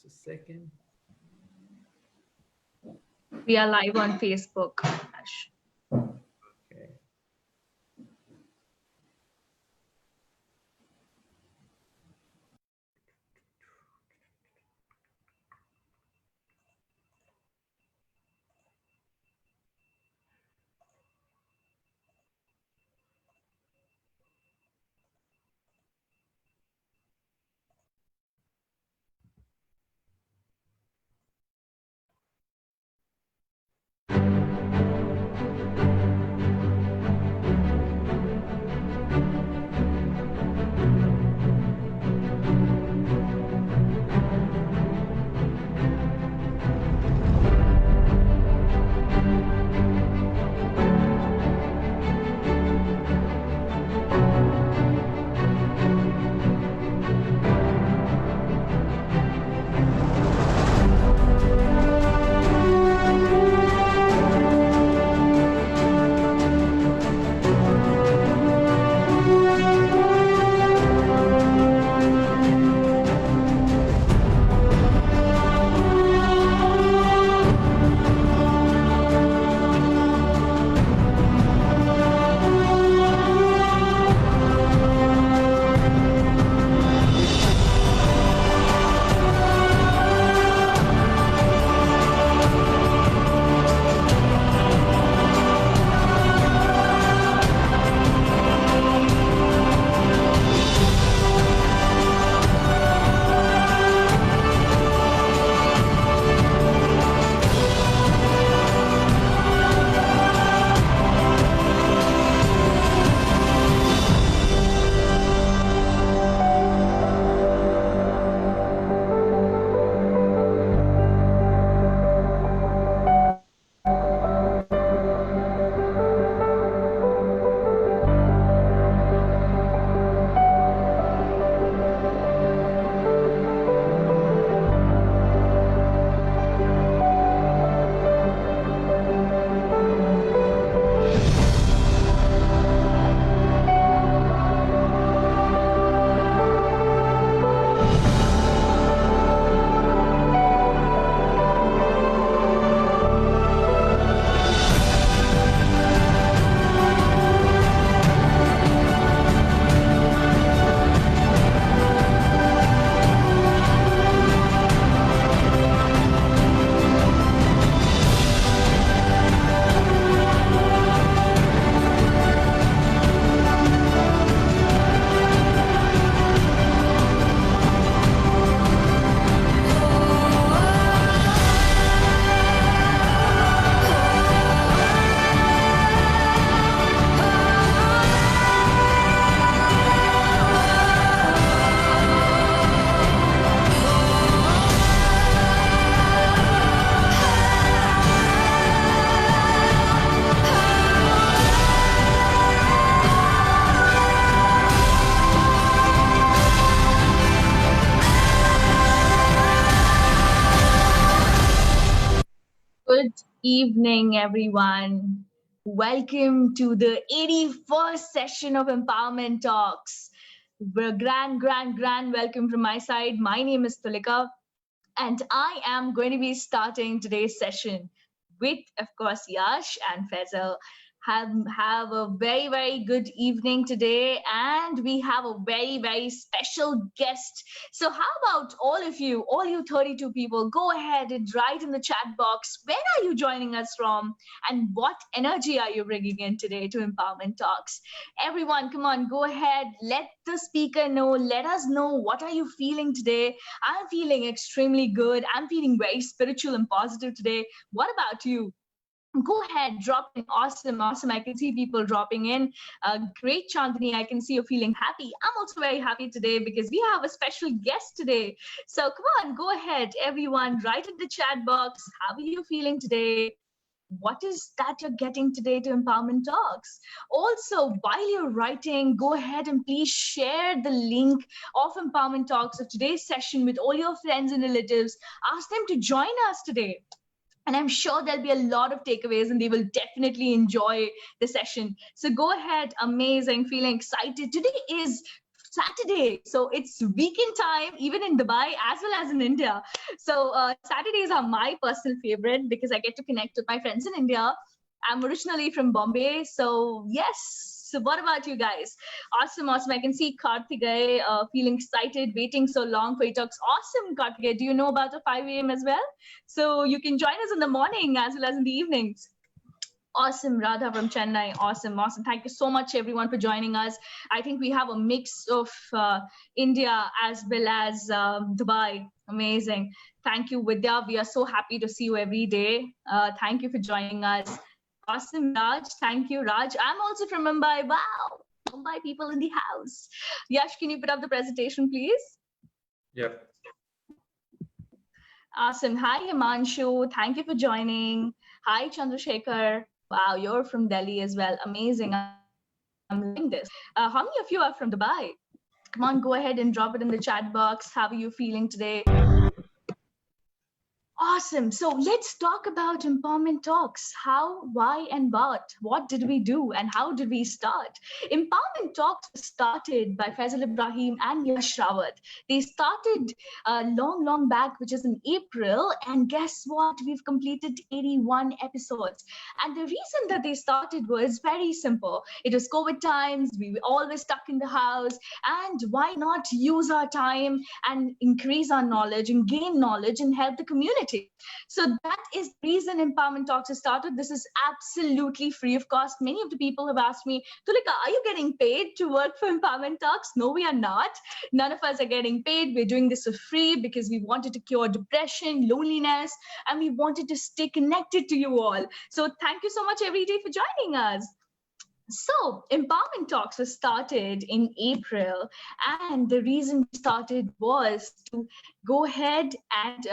Just a second. We are live on Facebook, Ash. Okay. Good evening, everyone. Welcome to the 81st session of Empowerment Talks. Grand welcome from my side. My name is Tulika, and I am going to be starting today's session with, of course, Yash and Faisal. Have a very good evening today, and we have a very special guest. So how about all you 32 people, go ahead and write in the chat box, where are you joining us from, and what energy are you bringing in today to Empowerment Talks? Everyone, come on, go ahead, let the speaker know, let us know, what are you feeling today? I'm feeling extremely good. I'm feeling very spiritual and positive today. What about you? Go ahead, drop in. Awesome. I can see people dropping in. Great, Chandni. I can see you're feeling happy. I'm also very happy today because we have a special guest today. So come on, go ahead, everyone. Write in the chat box. How are you feeling today? What is that you're getting today to Empowerment Talks? Also, while you're writing, go ahead and please share the link of Empowerment Talks of today's session with all your friends and relatives. Ask them to join us today. And I'm sure there'll be a lot of takeaways and they will definitely enjoy the session. So go ahead, amazing, feeling excited. Today is Saturday. So it's weekend time, even in Dubai as well as in India. So Saturdays are my personal favorite because I get to connect with my friends in India. I'm originally from Bombay. So yes. So what about you guys? Awesome, awesome. I can see Karthikay feeling excited, waiting so long for your talks. Awesome, Karthikay. Do you know about the 5 a.m. as well? So you can join us in the morning as well as in the evenings. Awesome, Radha from Chennai. Awesome, awesome. Thank you so much, everyone, for joining us. I think we have a mix of India as well as Dubai. Amazing. Thank you, Vidya. We are so happy to see you every day. Thank you for joining us. Awesome, Raj. Thank you, Raj. I'm also from Mumbai. Wow. Mumbai people in the house. Yash, can you put up the presentation, please? Yep. Awesome. Hi, Himanshu. Thank you for joining. Hi, Chandrasekhar. Wow, you're from Delhi as well. Amazing. I'm loving this. How many of you are from Dubai? Come on, go ahead and drop it in the chat box. How are you feeling today? Awesome. So let's talk about empowerment talks. How, why, and what? What did we do and how did we start? Empowerment talks started by Faisal Ibrahim and Yash Rawat. They started long back, which is in April. And guess what? We've completed 81 episodes. And the reason that they started was very simple. It was COVID times. We were always stuck in the house. And why not use our time and increase our knowledge and gain knowledge and help the community? So that is the reason Empowerment Talks has started. This is absolutely free of cost. Many of the people have asked me, Tulika, are you getting paid to work for Empowerment Talks? No, we are not. None of us are getting paid. We're doing this for free because we wanted to cure depression, loneliness, and we wanted to stay connected to you all. So thank you so much every day for joining us. So Empowerment Talks was started in April, and the reason we started was to go ahead and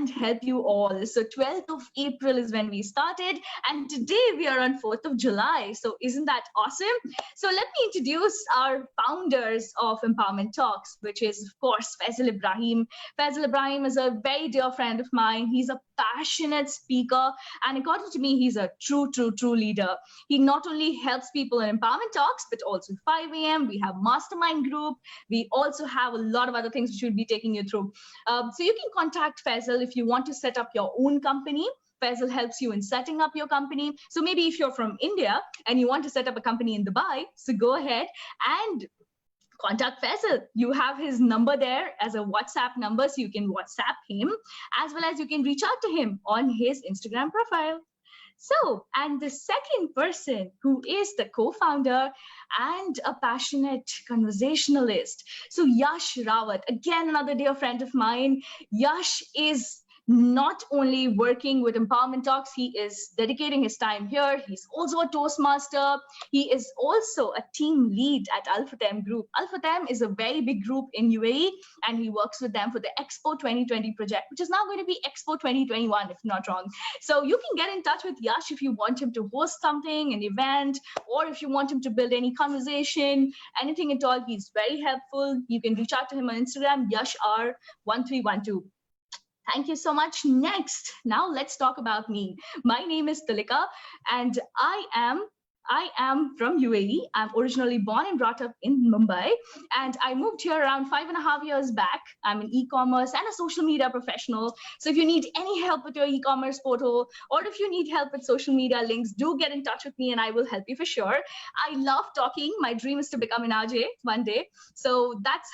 help you all. So 12th of April is when we started, and today we are on 4th of July. So isn't that awesome? So let me introduce our founders of Empowerment Talks, which is, of course, Faisal Ibrahim. Faisal Ibrahim is a very dear friend of mine. He's a passionate speaker, and according to me, he's a true leader. He not only helps people in Empowerment Talks, but also 5 a.m. We have mastermind group. We also have a lot of other things which we'll be taking you through. So you can contact Faisal if you want to set up your own company. Faisal helps you in setting up your company. So maybe if you're from India and you want to set up a company in Dubai, so go ahead and contact Faisal. You have his number there as a WhatsApp number, so you can WhatsApp him, as well as you can reach out to him on his Instagram profile. So, and the second person who is the co-founder and a passionate conversationalist. So Yash Rawat, again, another dear friend of mine. Yash is not only working with Empowerment Talks, he is dedicating his time here. He's also a Toastmaster. He is also a team lead at Al Fatem Group. Al Fatem is a very big group in UAE, and he works with them for the Expo 2020 project, which is now going to be Expo 2021, if not wrong. So you can get in touch with Yash if you want him to host something, an event, or if you want him to build any conversation, anything at all. He's very helpful. You can reach out to him on Instagram, YashR1312. Thank you so much. Next, now let's talk about me. My name is Tulika, and I am from UAE. I'm originally born and brought up in Mumbai, and I moved here around 5.5 years back. I'm an e-commerce and a social media professional. So if you need any help with your e-commerce portal, or if you need help with social media links, do get in touch with me and I will help you for sure. I love talking. My dream is to become an RJ one day. So that's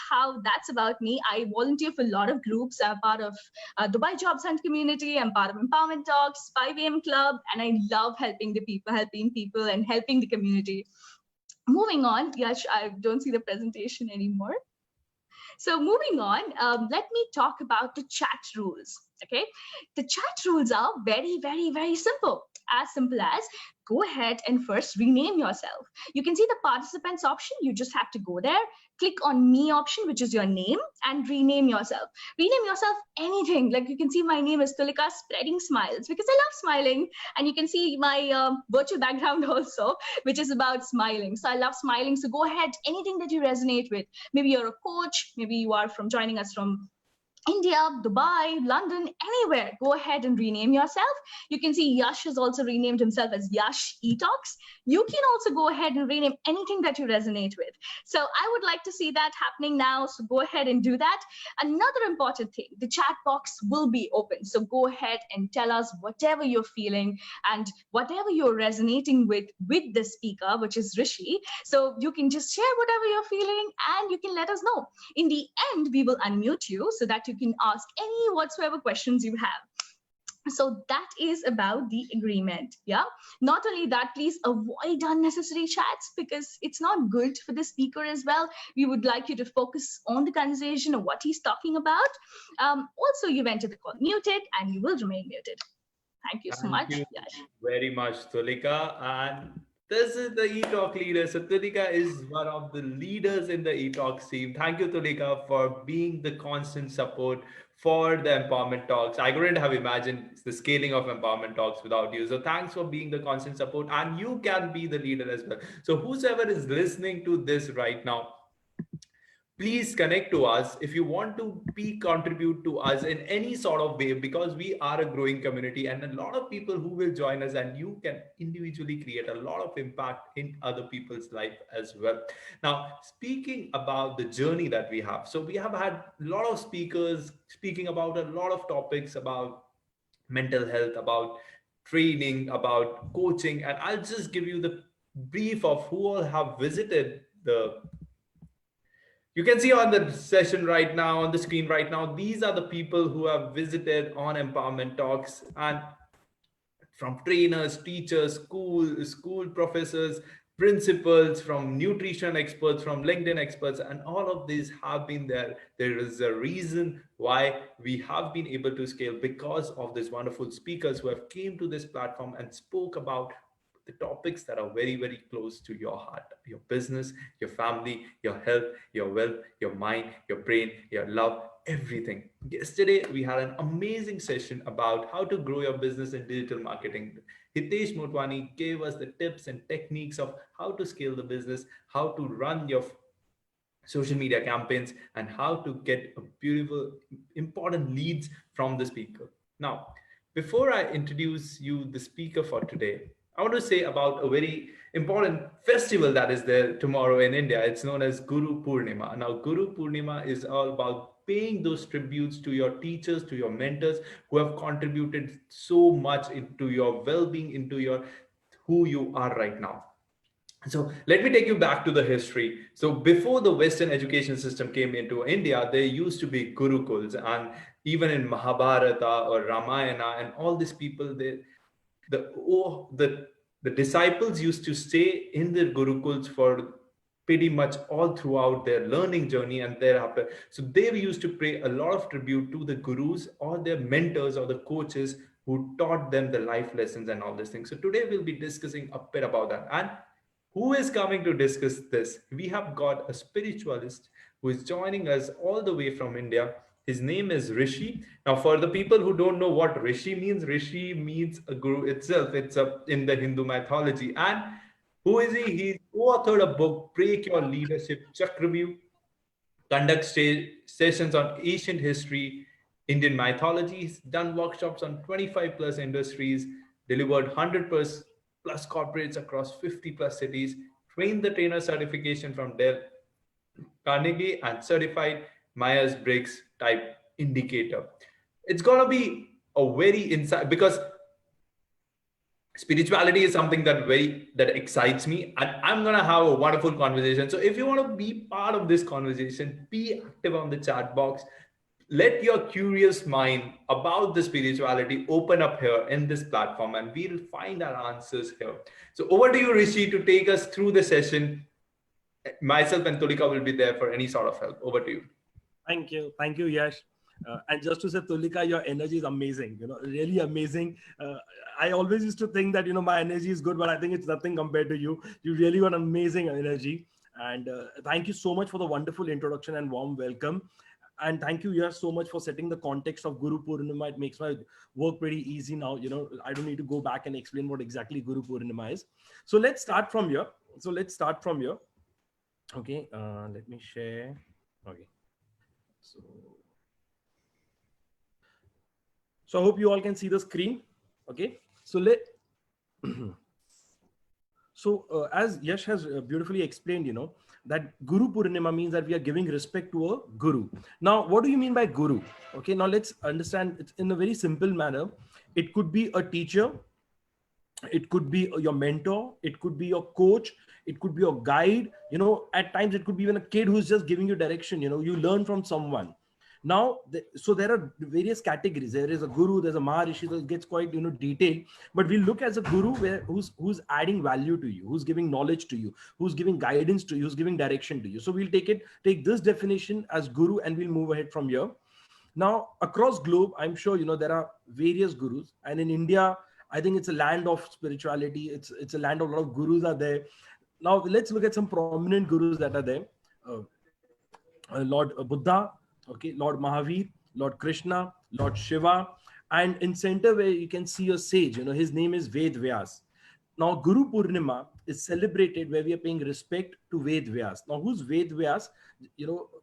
about me. I volunteer for a lot of groups. I'm part of Dubai Jobs Hunt community. I'm part of Empowerment Talks, 5 a.m. Club, and I love helping people and helping the community. Moving on, Yash, I don't see the presentation anymore. So moving on, let me talk about the chat rules. Okay, the chat rules are very simple. As simple as go ahead and first rename yourself. You can see the participants option. You just have to go there, click on me option, which is your name, and rename yourself. Rename yourself anything. Like you can see my name is Tulika Spreading Smiles because I love smiling. And you can see my virtual background also, which is about smiling. So I love smiling. So go ahead, anything that you resonate with. Maybe you're a coach. Maybe you are joining us from India, Dubai, London, anywhere. Go ahead and rename yourself. You can see Yash has also renamed himself as Yash eTalks. You can also go ahead and rename anything that you resonate with. So I would like to see that happening now. So go ahead and do that. Another important thing, the chat box will be open. So go ahead and tell us whatever you're feeling and whatever you're resonating with the speaker, which is Rishi. So you can just share whatever you're feeling and you can let us know. In the end, we will unmute you so that you can ask any whatsoever questions you have. So that is about the agreement. Yeah. Not only that, please avoid unnecessary chats because it's not good for the speaker as well. We would like you to focus on the conversation or what he's talking about. Also, you enter the call muted and you will remain muted. Thank you so Thank much. you Yash. very much, Tulika. And this is the eTalk leader. So Tulika is one of the leaders in the eTalk team. Thank you, Tulika, for being the constant support for the empowerment talks. I couldn't have imagined the scaling of empowerment talks without you. So thanks for being the constant support. And you can be the leader as well. So whosoever is listening to this right now, please connect to us if you want to be contribute to us in any sort of way, because we are a growing community and a lot of people who will join us, and you can individually create a lot of impact in other people's life as well. Now, speaking about the journey that we have, so we have had a lot of speakers speaking about a lot of topics about mental health, about training, about coaching, and I'll just give you the brief of who all have visited the, you can see on the session right now, on the screen right now, these are the people who have visited on Empowerment Talks, and from trainers, teachers, school professors, principals, from nutrition experts, from LinkedIn experts, and all of these have been there. There is a reason why we have been able to scale, because of these wonderful speakers who have came to this platform and spoke about the topics that are very, very close to your heart: your business, your family, your health, your wealth, your mind, your brain, your love, everything. Yesterday, we had an amazing session about how to grow your business in digital marketing. Hitesh Motwani gave us the tips and techniques of how to scale the business, how to run your social media campaigns, and how to get a beautiful, important leads from the speaker. Now, before I introduce you the speaker for today, I want to say about a very important festival that is there tomorrow in India. It's known as Guru Purnima. Now, Guru Purnima is all about paying those tributes to your teachers, to your mentors who have contributed so much into your well-being, into your who you are right now. So let me take you back to the history. So before the Western education system came into India, there used to be gurukuls, and even in Mahabharata or Ramayana and all these people, the oh, the disciples used to stay in their gurukuls for pretty much all throughout their learning journey and thereafter. So they used to pay a lot of tribute to the gurus or their mentors or the coaches who taught them the life lessons and all these things. So today we'll be discussing a bit about that. And who is coming to discuss this? We have got a spiritualist who is joining us all the way from India. His name is Rishi. Now, for the people who don't know what Rishi means a guru itself. It's in the Hindu mythology. And who is he? He authored a book, Break Your Leadership Chakravyuh, conducts sessions on ancient history, Indian mythologies, done workshops on 25 plus industries, delivered 100 plus corporates across 50 plus cities, trained the trainer certification from Dell Carnegie, and certified Myers-Briggs type indicator. It's going to be a very insight, because spirituality is something that excites me, and I'm going to have a wonderful conversation. So if you want to be part of this conversation, be active on the chat box. Let your curious mind about the spirituality open up here in this platform, and we'll find our answers here. So over to you, Rishi, to take us through the session. Myself and Tulika will be there for any sort of help. Over to you. Thank you, Yash. And just to say, Tulika, your energy is amazing. Really amazing. I always used to think that my energy is good, but I think it's nothing compared to you. You really got amazing energy. And thank you so much for the wonderful introduction and warm welcome. And thank you, Yash, so much for setting the context of Guru Purnima. It makes my work pretty easy now. I don't need to go back and explain what exactly Guru Purnima is. So let's start from here. Okay, let me share. Okay. So So I hope you all can see the screen. Okay. So as Yash has beautifully explained, that Guru Purnima means that we are giving respect to a guru. Now, what do you mean by guru? Okay. Now let's understand it in a very simple manner. It could be a teacher. It could be your mentor. It could be your coach. It could be your guide. At times it could be even a kid who's just giving you direction. You learn from someone. Now, so there are various categories. There is a guru, there's a maharishi, that gets quite detailed. But we look as a guru who's adding value to you, who's giving knowledge to you, who's giving guidance to you, who's giving direction to you. So we'll take this definition as guru, and we'll move ahead from here. Now, across globe, I'm sure there are various gurus, and in India, I think it's a land of spirituality. It's a land of a lot of gurus are there. Now let's look at some prominent gurus that are there. Lord Buddha, okay, Lord Mahavir, Lord Krishna, Lord Shiva, and in center where you can see a sage, his name is Ved Vyas. Now Guru Purnima is celebrated where we are paying respect to Ved Vyas. Now who's Ved Vyas?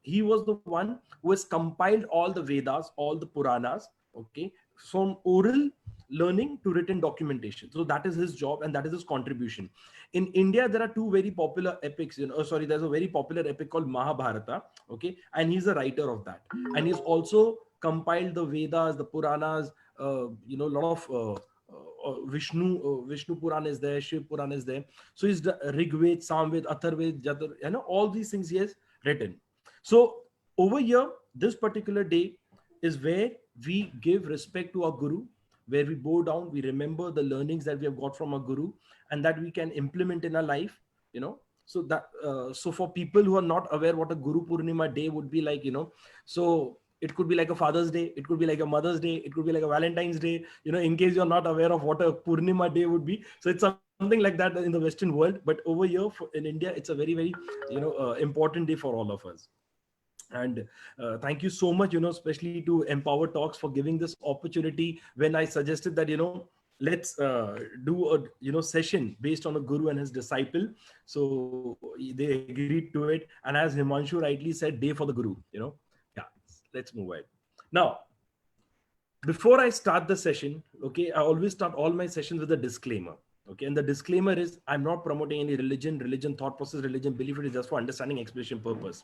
He was the one who has compiled all the Vedas, all the Puranas, okay, from oral learning to written documentation. So that is his job, and that is his contribution. In India, there are two very popular epics. There's a very popular epic called Mahabharata. Okay, and he's a writer of that, and he's also compiled the Vedas, the Puranas. A lot of Vishnu Puran is there, Shiv Puran is there. So he's the Rig Ved, Samved, Atharved, Jatar. All these things he has written. So over here, this particular day is where we give respect to our guru, where we bow down, we remember the learnings that we have got from our guru, and that we can implement in our life. So that so for people who are not aware what a Guru Purnima day would be like, so it could be like a Father's Day, it could be like a Mother's Day, it could be like a Valentine's Day, in case you're not aware of what a Purnima day would be. So it's something like that in the Western world, but over here in India, it's a very, very important day for all of us. And thank you so much, especially to Empower Talks for giving this opportunity when I suggested that, let's do a session based on a guru and his disciple. So they agreed to it. And as Himanshu rightly said, day for the guru, yeah, let's move ahead. Now, before I start the session, okay, I always start all my sessions with a disclaimer. Okay, and the disclaimer is I'm not promoting any religion, thought process, religion, belief. It is just for understanding, explanation purpose.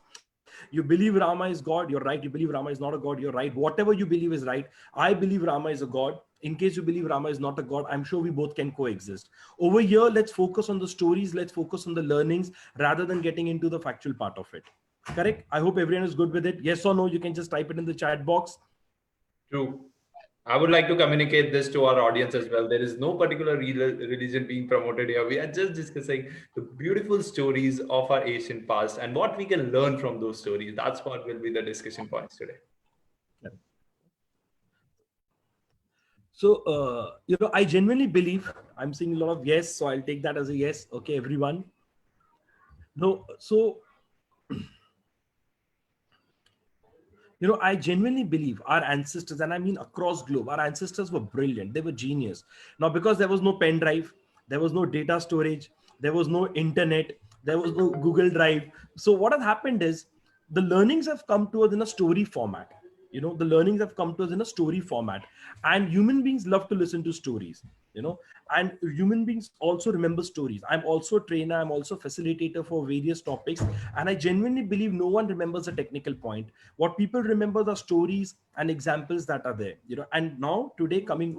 You believe Rama is God, you're right. You believe Rama is not a God, you're right. Whatever you believe is right. I believe Rama is a God. In case you believe Rama is not a God, I'm sure we both can coexist. Over here, let's focus on the stories. Let's focus on the learnings rather than getting into the factual part of it. Correct? I hope everyone is good with it. Yes or no, you can just type it in the chat box. True. I would like to communicate this to our audience as well. There is no particular religion being promoted here. We are just discussing the beautiful stories of our ancient past and what we can learn from those stories. That's what will be the discussion points today. So, I genuinely believe, I'm seeing a lot of yes, so I'll take that as a yes. Okay, everyone. No, so... I genuinely believe our ancestors, and I mean across globe, our ancestors were brilliant. They were genius. Now, because there was no pen drive, there was no data storage, there was no internet, there was no Google Drive. So what has happened is the learnings have come to us in a story format. The learnings have come to us in a story format, and human beings love to listen to stories, and human beings also remember stories. I'm also a trainer. I'm also a facilitator for various topics. And I genuinely believe no one remembers a technical point. What people remember are stories and examples that are there, and now today coming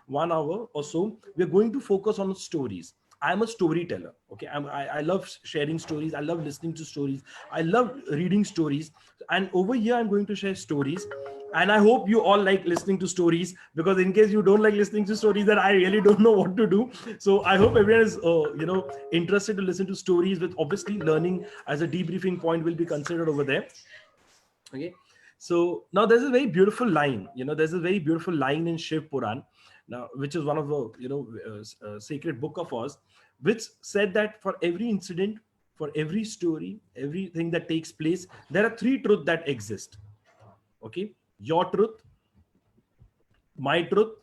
1 hour or so, we're going to focus on stories. I'm a storyteller. Okay. I love sharing stories. I love listening to stories. I love reading stories. And over here, I'm going to share stories. And I hope you all like listening to stories, because in case you don't like listening to stories, then I really don't know what to do. So I hope everyone is, interested to listen to stories, with obviously learning as a debriefing point will be considered over there. Okay. So now there's a very beautiful line, there's a very beautiful line in Shiv Puran, now, which is one of the, sacred book of ours, which said that for every incident, for every story, everything that takes place, there are 3 truths that exist. Okay. Your truth, my truth,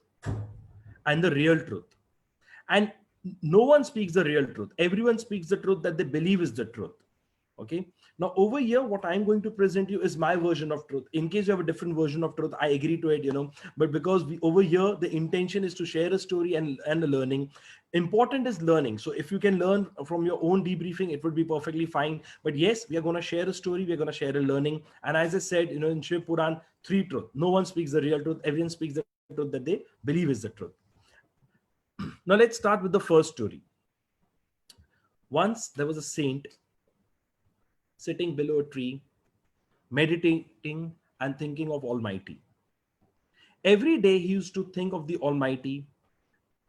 and the real truth. And no one speaks the real truth. Everyone speaks the truth that they believe is the truth. Okay. Now over here, what I'm going to present you is my version of truth. In case you have a different version of truth, I agree to it, but because over here, the intention is to share a story and a learning. Important is learning. So if you can learn from your own debriefing, it would be perfectly fine. But yes, we are going to share a story. We're going to share a learning. And as I said, in Shiv Puran, 3 truth. No one speaks the real truth. Everyone speaks the truth that they believe is the truth. Now let's start with the first story. Once there was a saint sitting below a tree, meditating and thinking of Almighty. Every day he used to think of the Almighty,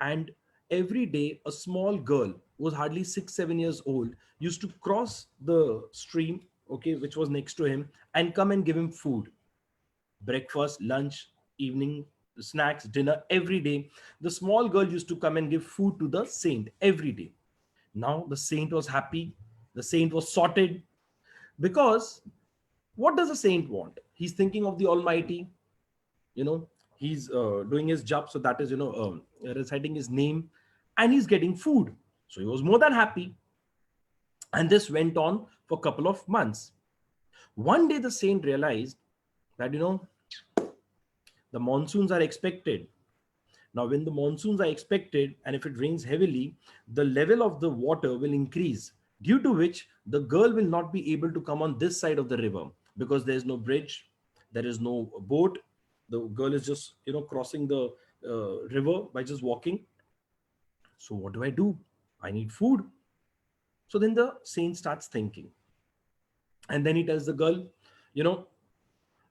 and every day a small girl who was hardly 6-7 years old used to cross the stream, okay, which was next to him, and come and give him food, breakfast, lunch, evening snacks, dinner. Every day the small girl used to come and give food to the saint every day. Now the saint was happy, the saint was sorted, because what does a saint want? He's thinking of the Almighty, he's doing his job, so that is reciting his name, and he's getting food, so he was more than happy. And this went on for a couple of months. One day the saint realized that the monsoons are expected. Now when the monsoons are expected, and if it rains heavily, the level of the water will increase, due to which the girl will not be able to come on this side of the river, because there is no bridge, there is no boat. The girl is just crossing the river by just walking. So what do I do? I need food. So then the saint starts thinking, and then he tells the girl,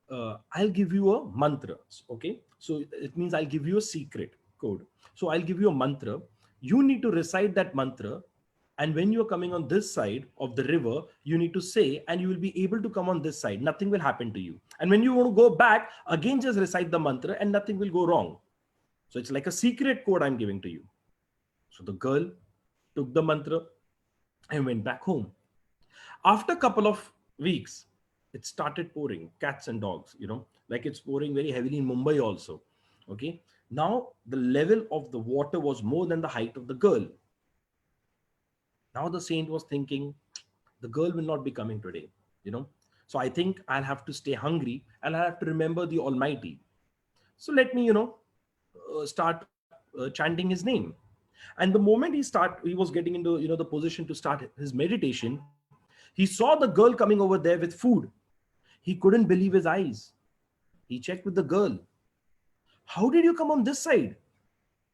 I'll give you a mantra. Okay, so it means I'll give you a secret code. So I'll give you a mantra. You need to recite that mantra, and when you're coming on this side of the river, you need to say, and you will be able to come on this side. Nothing will happen to you. And when you want to go back, again just recite the mantra, and nothing will go wrong. So it's like a secret code I'm giving to you. So the girl took the mantra and went back home. After a couple of weeks, it started pouring, cats and dogs, like it's pouring very heavily in Mumbai also. Okay. Now the level of the water was more than the height of the girl. Now the saint was thinking, the girl will not be coming today, So I think I'll have to stay hungry, and I have to remember the Almighty. So let me, start chanting his name. And the moment he was getting into, the position to start his meditation, he saw the girl coming over there with food. He couldn't believe his eyes. He checked with the girl. How did you come on this side?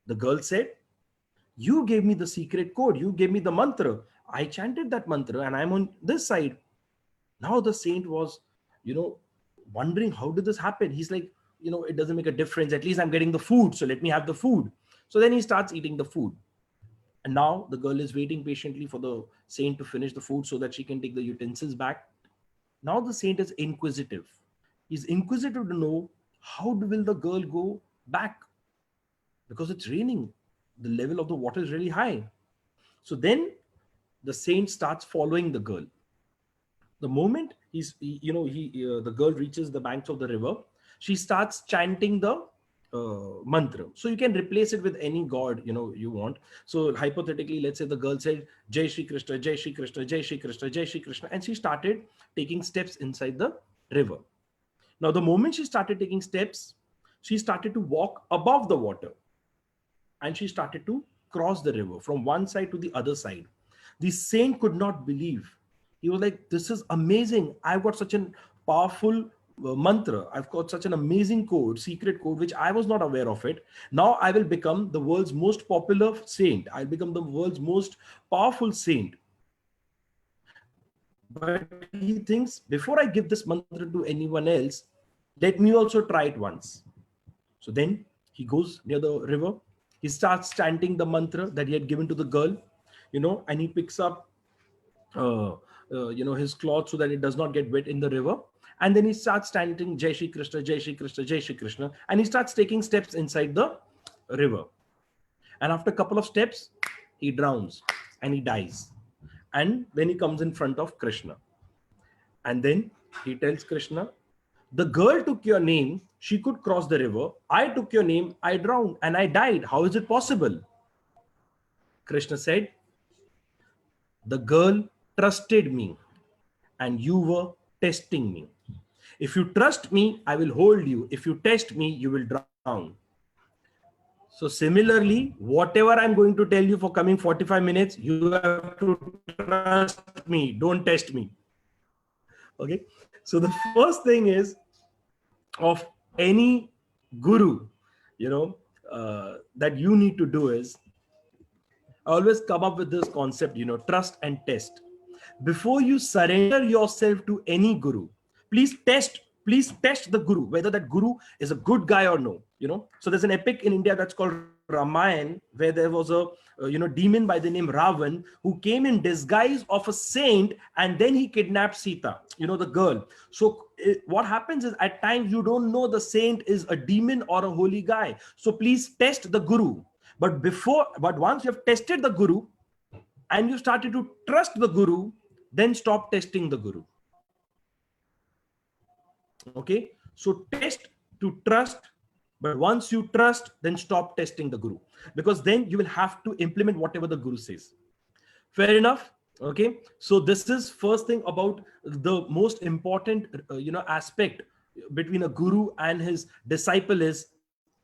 The girl said, you gave me the secret code. You gave me the mantra. I chanted that mantra and I'm on this side. Now the saint was, wondering, how did this happen? He's like, it doesn't make a difference. At least I'm getting the food. So let me have the food. So then he starts eating the food. And now the girl is waiting patiently for the saint to finish the food so that she can take the utensils back. Now the saint is inquisitive. He's inquisitive to know, how will the girl go back? Because it's raining. The level of the water is really high. So then the saint starts following the girl. The moment the girl reaches the banks of the river, she starts chanting the mantra. So you can replace it with any god you want. So hypothetically, let's say the girl said, Jai Shri Krishna, Jai Shri Krishna, Jai Shri Krishna, Jai Shri Krishna, and she started taking steps inside the river. Now the moment she started taking steps, she started to walk above the water, and she started to cross the river from one side to the other side. The saint could not believe. He was like, this is amazing. I've got such a powerful mantra. I've got such an amazing code, secret code, which I was not aware of it. Now I will become the world's most popular saint. I'll become the world's most powerful saint. But he thinks, before I give this mantra to anyone else, let me also try it once. So then he goes near the river. He starts chanting the mantra that he had given to the girl, and he picks up, his cloth so that it does not get wet in the river. And then he starts chanting Jai Shri Krishna, Jai Shri Krishna, Jai Shri Krishna. And he starts taking steps inside the river. And after a couple of steps, he drowns and he dies. And then he comes in front of Krishna. And then he tells Krishna, the girl took your name, she could cross the river. I took your name, I drowned and I died. How is it possible? Krishna said, the girl trusted me and you were testing me. If you trust me, I will hold you. If you test me, you will drown. So similarly, whatever I'm going to tell you for coming 45 minutes, you have to trust me. Don't test me. Okay. So the first thing is of any guru, that you need to do is always come up with this concept, trust and test. Before you surrender yourself to any guru, please test the guru, whether that guru is a good guy or no. So there's an epic in India that's called Ramayan, where there was a demon by the name Ravan who came in disguise of a saint, and then he kidnapped Sita, the girl. So what happens is, at times you don't know the saint is a demon or a holy guy. So please test the guru. But once you have tested the guru and you started to trust the guru, then stop testing the guru. Okay, so test to trust, but once you trust, then stop testing the guru, because then you will have to implement whatever the guru says. Fair enough? Okay, so this is first thing about the most important aspect between a guru and his disciple is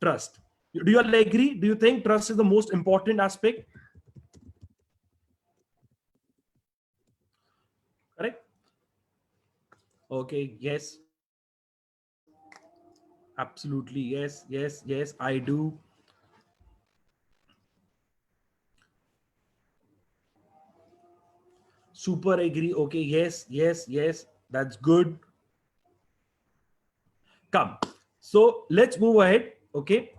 trust. Do you all agree? Do you think trust is the most important aspect? Correct? Okay, yes. Absolutely, yes, I do. Super agree. Okay, yes, that's good. Come, so let's move ahead. Okay,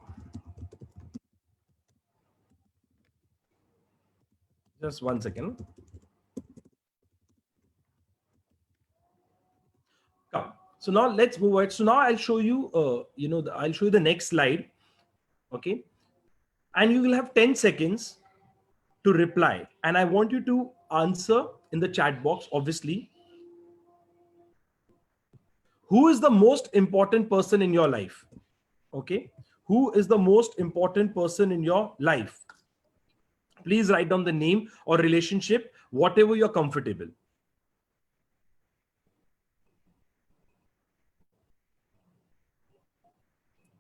just 1 second. Come, so now let's move ahead. So now I'll show you I'll show you the next slide. Okay, and you will have 10 seconds to reply, and I want you to answer in the chat box, obviously. Who is the most important person in your life? Okay, who is the most important person in your life? Please write down the name or relationship, whatever you're comfortable.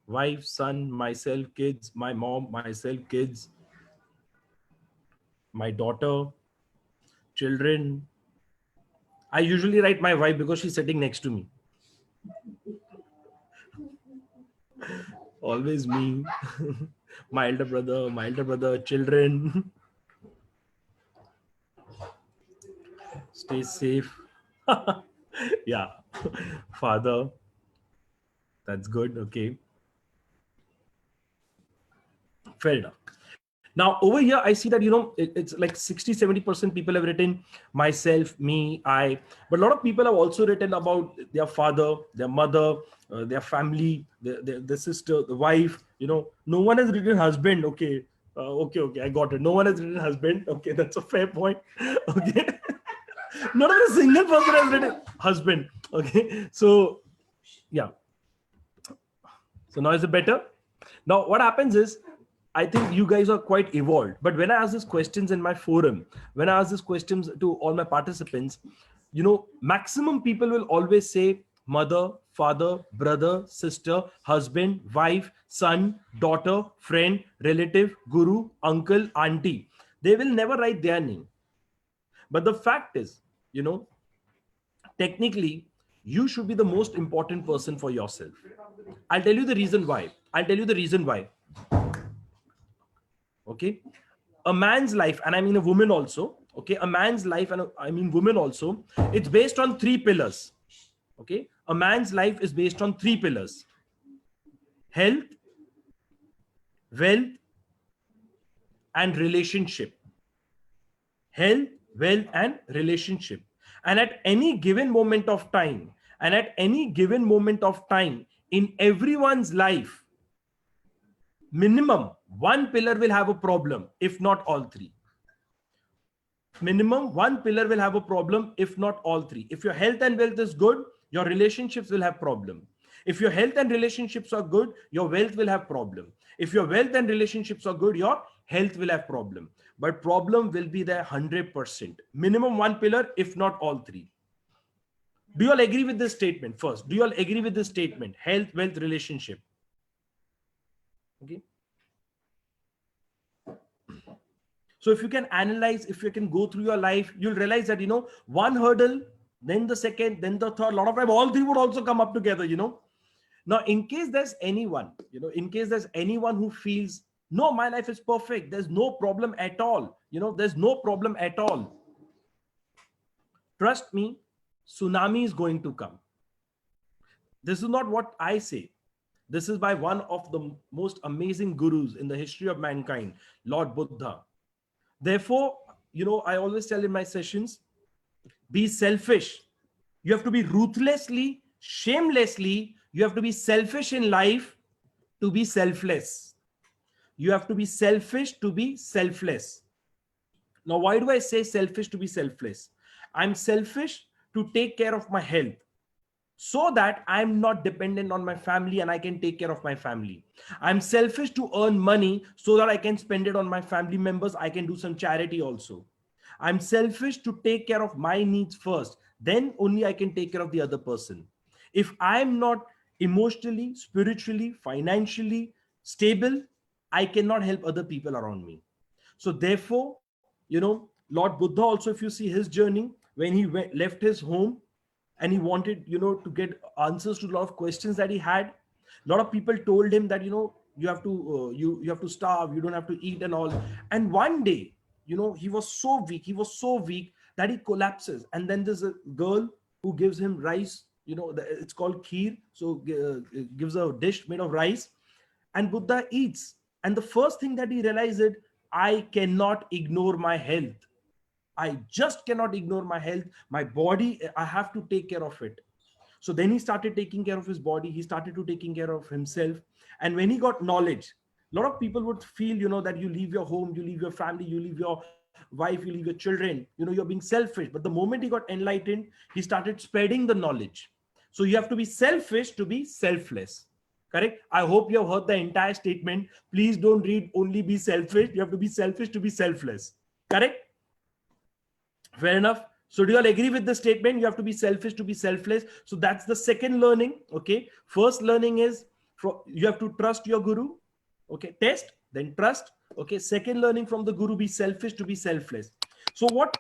Wife, son, myself, kids, my mom, myself, kids, my daughter, children. I usually write my wife because she's sitting next to me. Always me. My elder brother, children. Stay safe. Yeah. Father. That's good. Okay. Fair enough. Now over here, I see that, it's like 60-70% people have written myself, me, I, but a lot of people have also written about their father, their mother, their family, their sister, the wife, no one has written husband. Okay. Okay. I got it. No one has written husband. Okay. That's a fair point. Okay. Not a single person has written husband. Okay. So yeah. So now is it better? Now what happens is, I think you guys are quite evolved, but when I ask these questions in my forum, when I ask these questions to all my participants, maximum people will always say mother, father, brother, sister, husband, wife, son, daughter, friend, relative, guru, uncle, auntie. They will never write their name. But the fact is, technically, you should be the most important person for yourself. I'll tell you the reason why. Okay, a man's life, and I mean a woman also. Okay, a man's life, and I mean women also, it's based on 3 pillars. Okay, a man's life is based on 3 pillars: health, wealth, and relationship. Health, wealth, and relationship. And at any given moment of time, in everyone's life, minimum one pillar will have a problem, if not all 3. Minimum one pillar will have a problem, if not all 3. If your health and wealth is good, your relationships will have problem. If your health and relationships are good, your wealth will have problem. If your wealth and relationships are good, your health will have problem. But problem will be there 100%. Minimum one pillar, if not all 3. Do you all agree with this statement? First, do you all agree with this statement? Health, wealth, relationship. Okay. So if you can analyze, if you can go through your life, you'll realize that, one hurdle, then the second, then the third, a lot of time, all three would also come up together, Now, in case there's anyone, in case there's anyone who feels, no, my life is perfect, there's no problem at all, there's no problem at all. Trust me, tsunami is going to come. This is not what I say. This is by one of the most amazing gurus in the history of mankind, Lord Buddha. Therefore, I always tell in my sessions, be selfish. You have to be ruthlessly, shamelessly, you have to be selfish in life to be selfless. You have to be selfish to be selfless. Now, why do I say selfish to be selfless? I'm selfish to take care of my health, so that I'm not dependent on my family and I can take care of my family. I'm selfish to earn money so that I can spend it on my family members. I can do some charity also. I'm selfish to take care of my needs first. Then only I can take care of the other person. If I'm not emotionally, spiritually, financially stable, I cannot help other people around me. So therefore, Lord Buddha also, if you see his journey, when he left his home, and he wanted to get answers to a lot of questions that he had, a lot of people told him that you have to you have to starve, you don't have to eat and all. And one day, he was so weak that he collapses, and then there's a girl who gives him rice, it's called kheer, so gives a dish made of rice, and Buddha eats. And the first thing that he realized, I cannot ignore my health. I just cannot ignore my health, my body. I have to take care of it. So then he started taking care of his body. He started to taking care of himself. And when he got knowledge, a lot of people would feel, that you leave your home, you leave your family, you leave your wife, you leave your children, you're being selfish. But the moment he got enlightened, he started spreading the knowledge. So you have to be selfish to be selfless. Correct? I hope you have heard the entire statement. Please don't read only be selfish. You have to be selfish to be selfless. Correct? Fair enough. So do you all agree with the statement? You have to be selfish to be selfless. So that's the second learning. Okay. First learning is you have to trust your guru. Okay. Test, then trust. Okay. Second learning from the guru, be selfish to be selfless. So what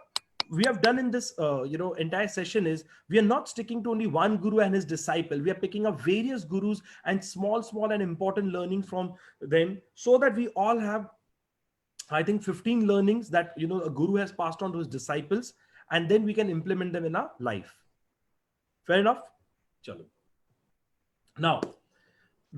we have done in this entire session is, we are not sticking to only one guru and his disciple. We are picking up various gurus and small and important learning from them, so that we all have, I think, 15 learnings that a guru has passed on to his disciples, and then we can implement them in our life. Fair enough? Chalo. Now,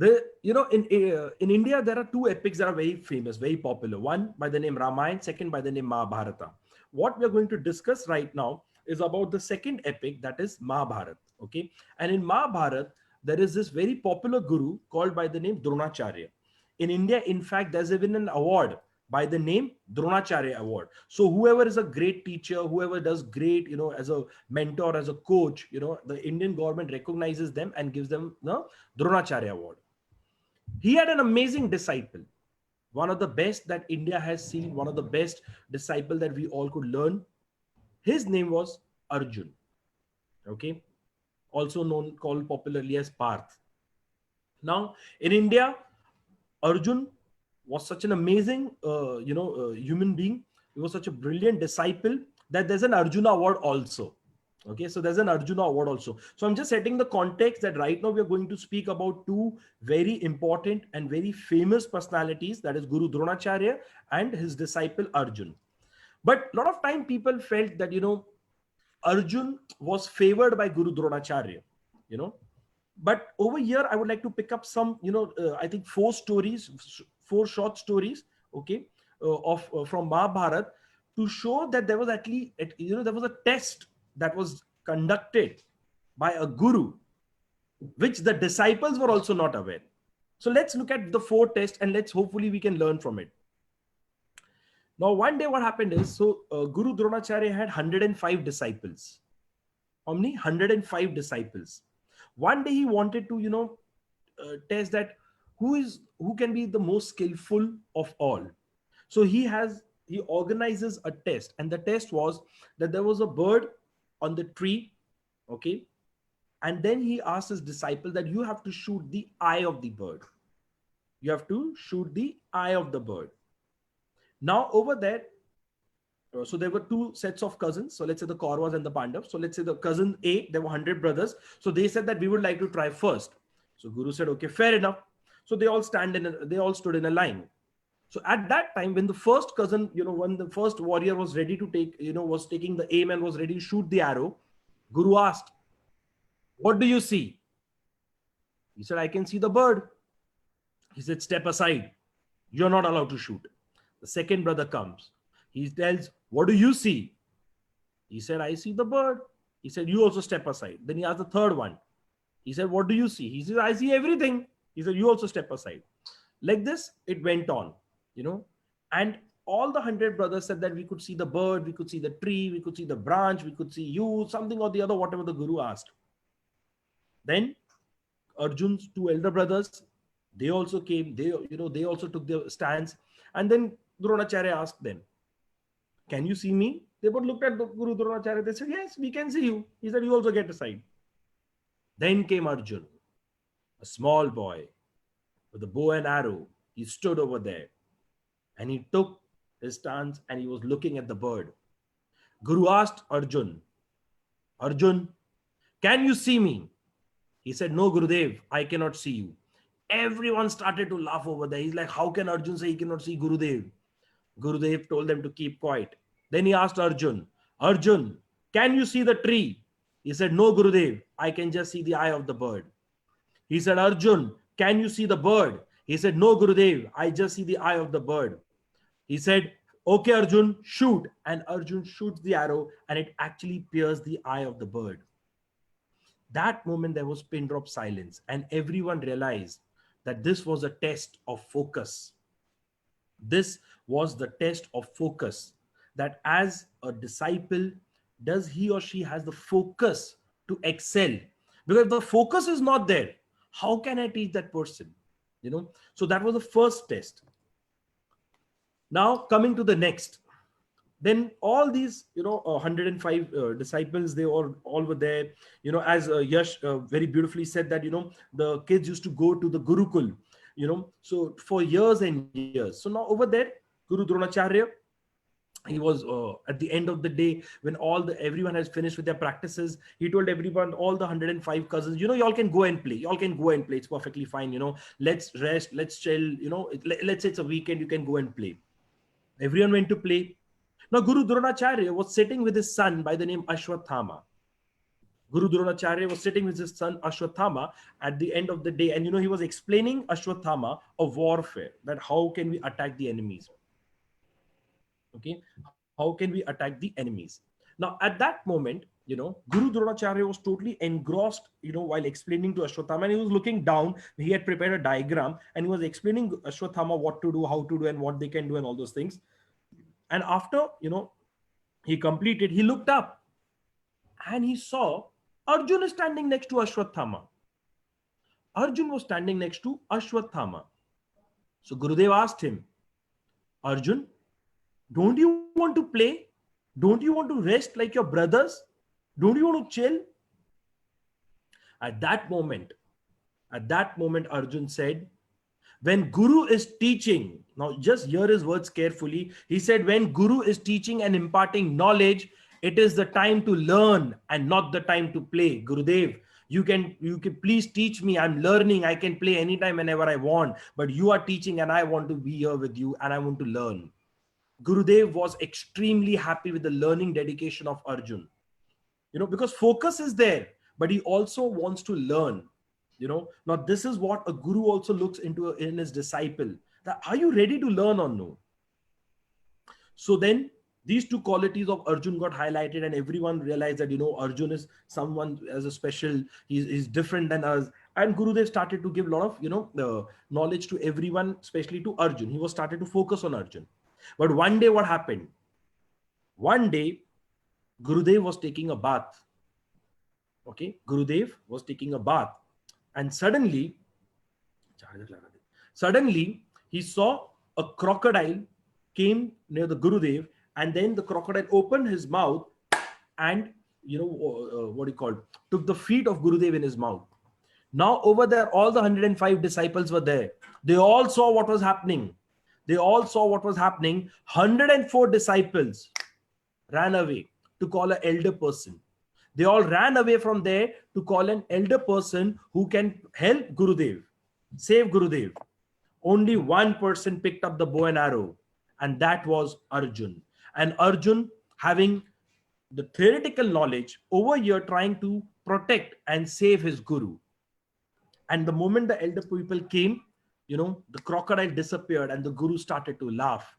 in India there are two epics that are very famous, very popular. One by the name Ramayana, second by the name Mahabharata. What we are going to discuss right now is about the second epic, that is Mahabharata. Okay, and in Mahabharata there is this very popular guru called by the name Dronacharya. In India, in fact, there's even an award by the name Dronacharya Award. So whoever is a great teacher, whoever does great, as a mentor, as a coach, the Indian government recognizes them and gives them the Dronacharya Award. He had an amazing disciple, one of the best that India has seen, one of the best disciple that we all could learn. His name was Arjun. Okay, also called popularly as Parth. Now in India, Arjun was such an amazing, human being. He was such a brilliant disciple that there's an Arjuna Award also. Okay, so there's an Arjuna Award also. So I'm just setting the context that right now we are going to speak about two very important and very famous personalities, that is Guru Dronacharya and his disciple Arjun. But a lot of time people felt that, Arjun was favored by Guru Dronacharya, But over here, I would like to pick up some, I think four short stories, okay, from Mahabharata, to show that there was at least, there was a test that was conducted by a guru, which the disciples were also not aware. So let's look at the four tests and hopefully we can learn from it. Now, one day what happened is, Guru Dronacharya had 105 disciples. How many? 105 disciples. One day he wanted to, test that who can be the most skillful of all. So he organizes a test, and the test was that there was a bird on the tree. Okay. And then he asked his disciple that you have to shoot the eye of the bird. You have to shoot the eye of the bird. Now over there, so there were two sets of cousins. So let's say the Kauravas and the Pandavas. So let's say the cousin A, there were 100 brothers. So they said that we would like to try first. So Guru said, okay, fair enough. So they all stood in a line. So at that time, when the first cousin, when the first warrior was ready to take, was taking the aim and was ready to shoot the arrow, Guru asked, what do you see? He said, I can see the bird. He said, step aside. You're not allowed to shoot. The second brother comes. He tells, what do you see? He said, I see the bird. He said, you also step aside. Then he asked the third one. He said, what do you see? He said, I see everything. He said, you also step aside. Like this, it went on, and all the 100 brothers said that we could see the bird, we could see the tree, we could see the branch, we could see you, something or the other, whatever the Guru asked. Then Arjun's two elder brothers, they also came, they also took their stands. And then Dronacharya asked them, can you see me? They both looked at the Guru Dronacharya. They said, yes, we can see you. He said, you also get aside. Then came Arjun, a small boy with a bow and arrow. He stood over there and he took his stance and he was looking at the bird. Guru asked Arjun, Arjun, can you see me? He said, no, Gurudev, I cannot see you. Everyone started to laugh over there. He's like, how can Arjun say he cannot see Gurudev? Gurudev told them to keep quiet. Then he asked Arjun, Arjun, can you see the tree? He said, no, Gurudev, I can just see the eye of the bird. He said, Arjun, can you see the bird? He said, no, Gurudev, I just see the eye of the bird. He said, okay, Arjun, shoot. And Arjun shoots the arrow and it actually pierced the eye of the bird. That moment there was pin drop silence and everyone realized that this was a test of focus. This was the test of focus, that as a disciple, does he or she has the focus to excel? Because if the focus is not there, how can I teach that person? So that was the first test. Now coming to the next, then all these, 105 disciples, they all were there, as Yash very beautifully said that, the kids used to go to the Gurukul, so for years and years. So now over there, Guru Dronacharya, he was at the end of the day, when everyone has finished with their practices, he told everyone, all the 105 cousins, y'all can go and play. Y'all can go and play. It's perfectly fine. Let's rest. Let's chill. Let's say it's a weekend. You can go and play. Everyone went to play. Now Guru Dronacharya was sitting with his son by the name Ashwathama. Guru Dronacharya was sitting with his son Ashwathama at the end of the day, and he was explaining Ashwathama a warfare, that how can we attack the enemies. Okay, how can we attack the enemies? Now at that moment, Guru Dronacharya was totally engrossed, while explaining to Ashwathama, and he was looking down. He had prepared a diagram and he was explaining Ashwathama what to do, how to do, and what they can do, and all those things. And after, he completed, he looked up and he saw Arjun is standing next to Ashwathama. Arjun was standing next to Ashwathama. So Gurudev asked him, Arjun, don't you want to play? Don't you want to rest like your brothers? Don't you want to chill? At that moment, Arjun said, when Guru is teaching, now just hear his words carefully. He said, when Guru is teaching and imparting knowledge, it is the time to learn and not the time to play. Gurudev, you can please teach me. I'm learning. I can play anytime, whenever I want. But you are teaching and I want to be here with you and I want to learn. Gurudev was extremely happy with the learning dedication of Arjun. Because focus is there, but he also wants to learn. Now this is what a guru also looks into in his disciple. That are you ready to learn or no? So then these two qualities of Arjun got highlighted and everyone realized that, Arjun is someone as a special, he's different than us. And Gurudev started to give a lot of, knowledge to everyone, especially to Arjun. He was started to focus on Arjun. But one day what happened? One day, Gurudev was taking a bath. Okay, Gurudev was taking a bath. And suddenly, he saw a crocodile came near the Gurudev, and then the crocodile opened his mouth and what he called, took the feet of Gurudev in his mouth. Now over there, all the 105 disciples were there. They all saw what was happening. They all saw what was happening. 104 disciples ran away to call an elder person. They all ran away from there to call an elder person who can help Gurudev, save Gurudev. Only one person picked up the bow and arrow, and that was Arjun. And Arjun, having the theoretical knowledge, over here trying to protect and save his guru. And the moment the elder people came, the crocodile disappeared and the guru started to laugh.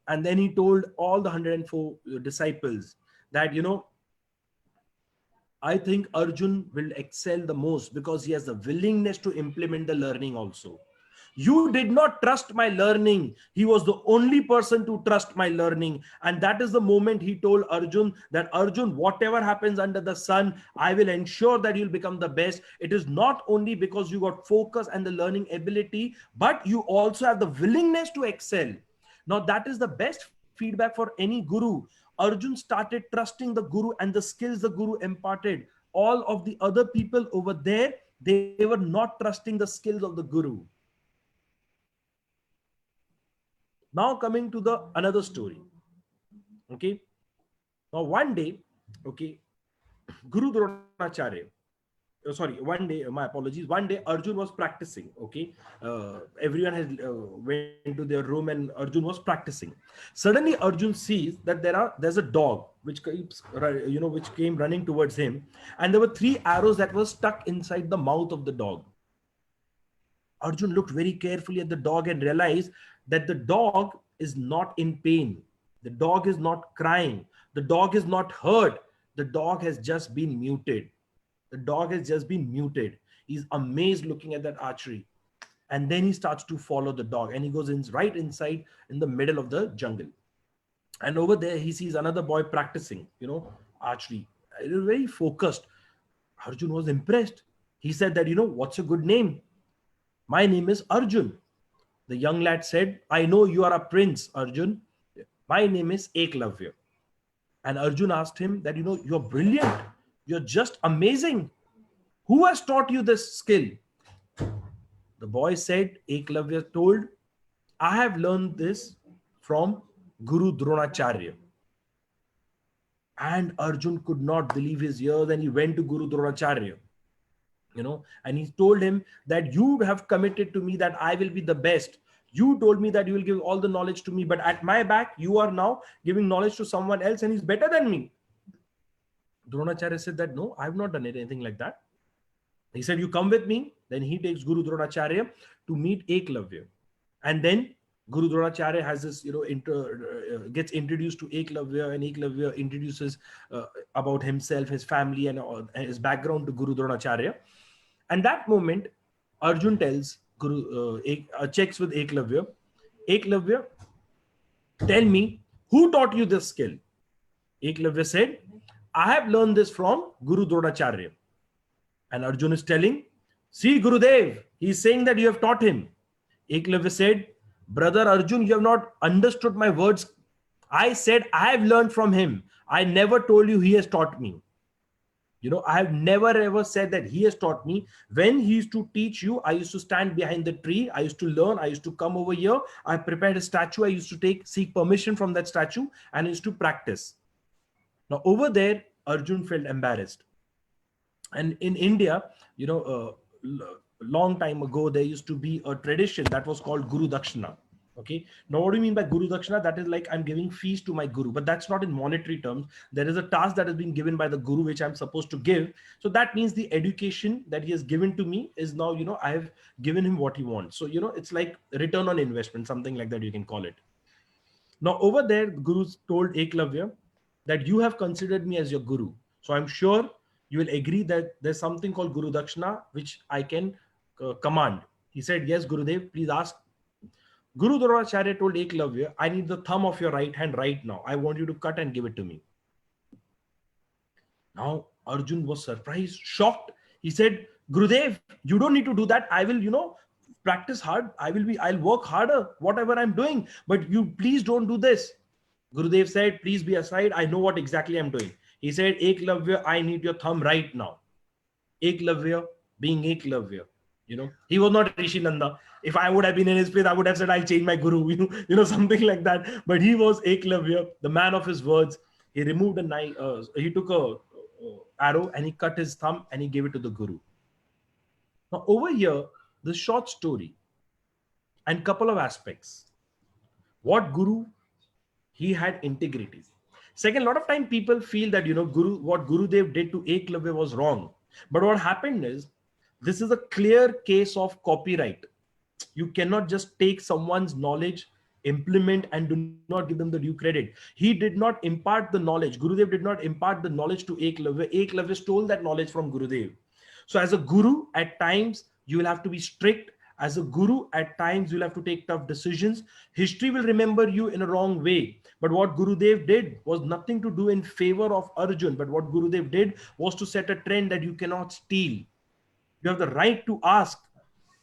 And then he told all the 104 disciples that, I think Arjun will excel the most because he has the willingness to implement the learning also. You did not trust my learning. He was the only person to trust my learning. And that is the moment he told Arjun that, Arjun, whatever happens under the sun, I will ensure that you'll become the best. It is not only because you got focus and the learning ability, but you also have the willingness to excel. Now, that is the best feedback for any guru. Arjun started trusting the guru and the skills the guru imparted. All of the other people over there, they were not trusting the skills of the guru. Now coming to the another story. Okay. Now one day, okay, Guru Dronacharya, one day, my apologies. One day Arjun was practicing. Okay. Everyone has went to their room and Arjun was practicing. Suddenly Arjun sees that there's a dog which keeps, which came running towards him. And there were 3 arrows that were stuck inside the mouth of the dog. Arjun looked very carefully at the dog and realized that the dog is not in pain. The dog is not crying. The dog is not hurt. The dog has just been muted. The dog has just been muted. He's amazed looking at that archery. And then he starts to follow the dog and he goes right inside in the middle of the jungle. And over there, he sees another boy practicing, archery. He was very focused. Arjun was impressed. He said that, what's your good name? My name is Arjun. The young lad said, I know you are a prince, Arjun. My name is Eklavya. And Arjun asked him that, you're brilliant. You're just amazing. Who has taught you this skill? The boy said, Eklavya told, I have learned this from Guru Dronacharya. And Arjun could not believe his ears and he went to Guru Dronacharya. And he told him that you have committed to me that I will be the best. You told me that you will give all the knowledge to me, but at my back, you are now giving knowledge to someone else and he's better than me. Dronacharya said that, no, I have not done anything like that. He said, you come with me. Then he takes Guru Dronacharya to meet Eklavya. And then Guru Dronacharya has this, gets introduced to Eklavya, and Eklavya introduces about himself, his family, and his background to Guru Dronacharya. And that moment, Arjun tells checks with Eklavya, Eklavya, tell me, who taught you this skill? Eklavya said, I have learned this from Guru Dronacharya. And Arjun is telling, see Gurudev, he is saying that you have taught him. Eklavya said, brother Arjun, you have not understood my words. I said I have learned from him. I never told you he has taught me. I have never ever said that he has taught me. When he used to teach you, I used to stand behind the tree. I used to learn. I used to come over here. I prepared a statue. I used to seek permission from that statue and I used to practice. Now over there, Arjun felt embarrassed. And in India, long time ago, there used to be a tradition that was called Guru Dakshina. Okay. Now, what do you mean by Guru Dakshina? That is like I'm giving fees to my guru, but that's not in monetary terms. There is a task that has been given by the guru, which I'm supposed to give. So that means the education that he has given to me is now, I have given him what he wants. So, it's like return on investment, something like that you can call it. Now, over there, Guru told Eklavya that you have considered me as your guru. So I'm sure you will agree that there's something called Guru Dakshina, which I can command. He said, yes, Gurudev, please ask. Guru Dronacharya told Eklavya, I need the thumb of your right hand right now. I want you to cut and give it to me. Now, Arjun was surprised, shocked. He said, Gurudev, you don't need to do that. I will, practice hard. I'll work harder, whatever I'm doing, but you please don't do this. Gurudev said, please be aside. I know what exactly I'm doing. He said, Eklavya, I need your thumb right now. Eklavya being Eklavya. He was not Rishi Nanda. If I would have been in his place, I would have said, I'll change my guru, something like that. But he was Eklavya, the man of his words. He removed a knife, he took a arrow and he cut his thumb and he gave it to the guru. Now over here, the short story and couple of aspects. What guru? He had integrity. Second, a lot of time people feel that, what Gurudev did to Eklavya was wrong. But what happened is, this is a clear case of copyright. You cannot just take someone's knowledge, implement, and do not give them the due credit. He did not impart the knowledge. Gurudev did not impart the knowledge to Eklavya. Eklavya stole that knowledge from Gurudev. So as a guru, at times, you will have to be strict. As a guru, at times, you'll have to take tough decisions. History will remember you in a wrong way. But what Gurudev did was nothing to do in favor of Arjun. But what Gurudev did was to set a trend that you cannot steal. You have the right to ask,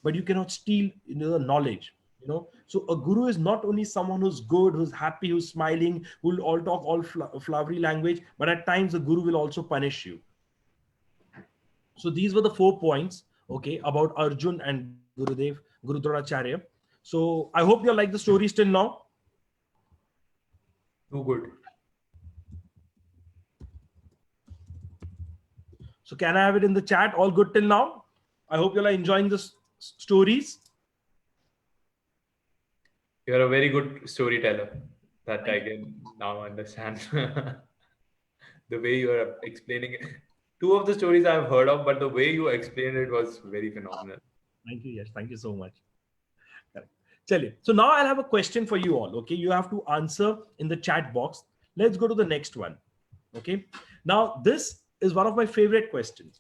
but you cannot steal the knowledge. So a guru is not only someone who's good, who's happy, who's smiling, who will all talk all flowery language, but at times the guru will also punish you. So these were the 4 points, okay, about Arjun and Gurudev, Guru Dronacharya. So I hope you like the story still now. Too good. So can I have it in the chat? All good till now? I hope you are enjoying the stories. You're a very good storyteller. That I can now understand. The way you are explaining it. 2 of the stories I've heard of, but the way you explained it was very phenomenal. Thank you. Yes. Thank you so much. Correct. So now I'll have a question for you all. Okay. You have to answer in the chat box. Let's go to the next one. Okay. Now this is one of my favorite questions.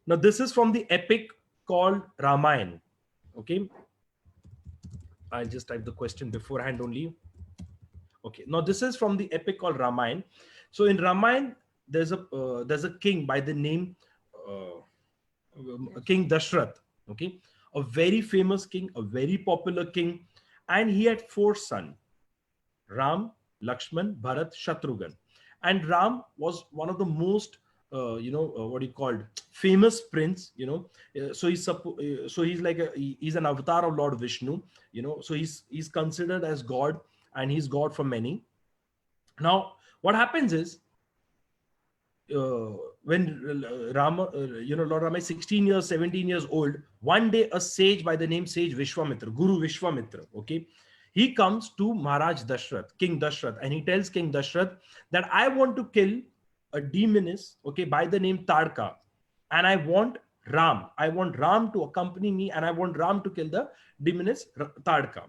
Now this is from the epic called Ramayana. Okay. I'll just type the question beforehand only. Okay. Now this is from the epic called Ramayana. So in Ramayana, there's a king by the name King Dashrath. Okay. A very famous king, a very popular king. And he had 4 sons, Ram, Lakshman, Bharat, Shatrughan. And Ram was one of the most, famous prince, so he's like he's an avatar of Lord Vishnu, so he's considered as God, and he's God for many. Now, what happens is, when Lord Rama is 16 years, 17 years old, one day a sage by the name Sage Vishwamitra, Guru Vishwamitra, okay, he comes to Maharaj Dashrath, King Dashrath, and he tells King Dashrath that I want to kill a demoness, okay, by the name Tadka, and I want Ram to accompany me, and I want Ram to kill the demoness Tadka.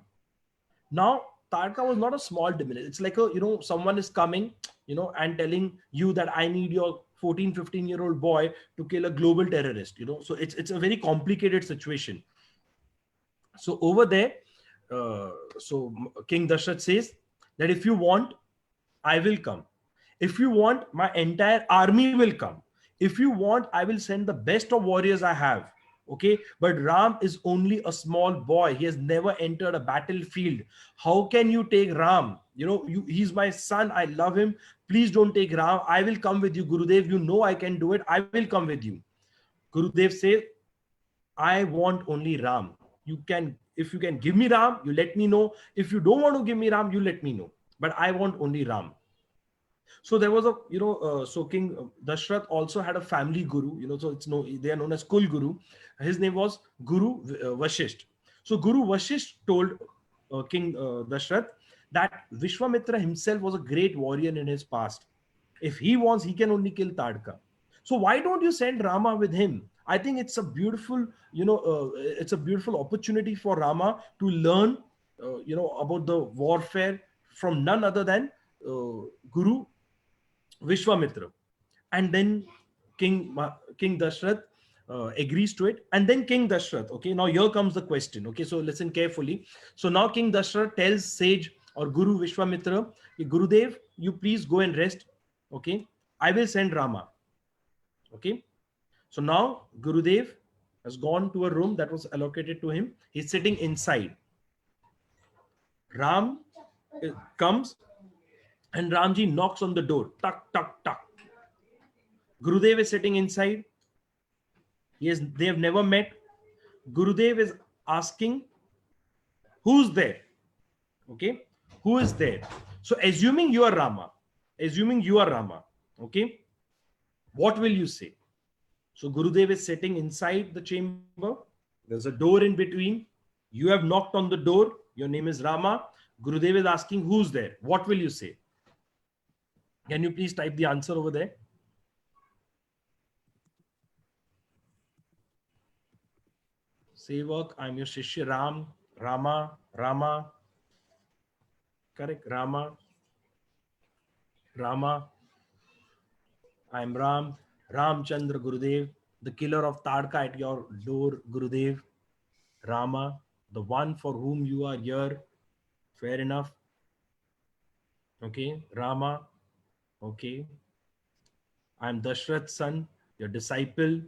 Now, Tadka was not a small demoness. It's like someone is coming, and telling you that I need your 14, 15-year-old boy to kill a global terrorist, So it's a very complicated situation. So over there, so King Dashrath says that if you want, I will come. If you want, my entire army will come. If you want, I will send the best of warriors I have. Okay, but Ram is only a small boy. He has never entered a battlefield. How can you take Ram? He's my son. I love him. Please don't take Ram. I will come with you, Gurudev. I can do it. I will come with you. Gurudev says, I want only Ram. If you can give me Ram, you let me know. If you don't want to give me Ram, you let me know. But I want only Ram. So there was so King Dashrath also had a family guru, so they are known as Kul Guru. His name was Guru Vashisht. So Guru Vashisht told King Dashrath that Vishwamitra himself was a great warrior in his past. If he wants, he can only kill Tadka. So why don't you send Rama with him? I think it's a beautiful, it's a beautiful opportunity for Rama to learn, about the warfare from none other than Guru Vishwamitra. And then King Dashrath agrees to it. And then King Dashrath, okay, now here comes the question. Okay, so listen carefully. So now King Dashrath tells Sage or Guru Vishwamitra, Gurudev, you please go and rest. Okay, I will send Rama. Okay, so now Gurudev has gone to a room that was allocated to him. He's sitting inside. Ram comes and Ramji knocks on the door. Tuck, tuck, tuck. Gurudev is sitting inside. They have never met. Gurudev is asking, who's there? Okay, who is there? So assuming you are Rama, okay, what will you say? So Gurudev is sitting inside the chamber. There's a door in between. You have knocked on the door. Your name is Rama. Gurudev is asking, who's there? What will you say? Can you please type the answer over there? Sevak, I'm your Shishya Ram, Rama. Correct, Rama. I'm Ram, Ramchandra Gurudev, the killer of Tadka at your door, Gurudev. Rama, the one for whom you are here. Fair enough. Okay, Rama. Okay. I'm Dashrath's son, your disciple.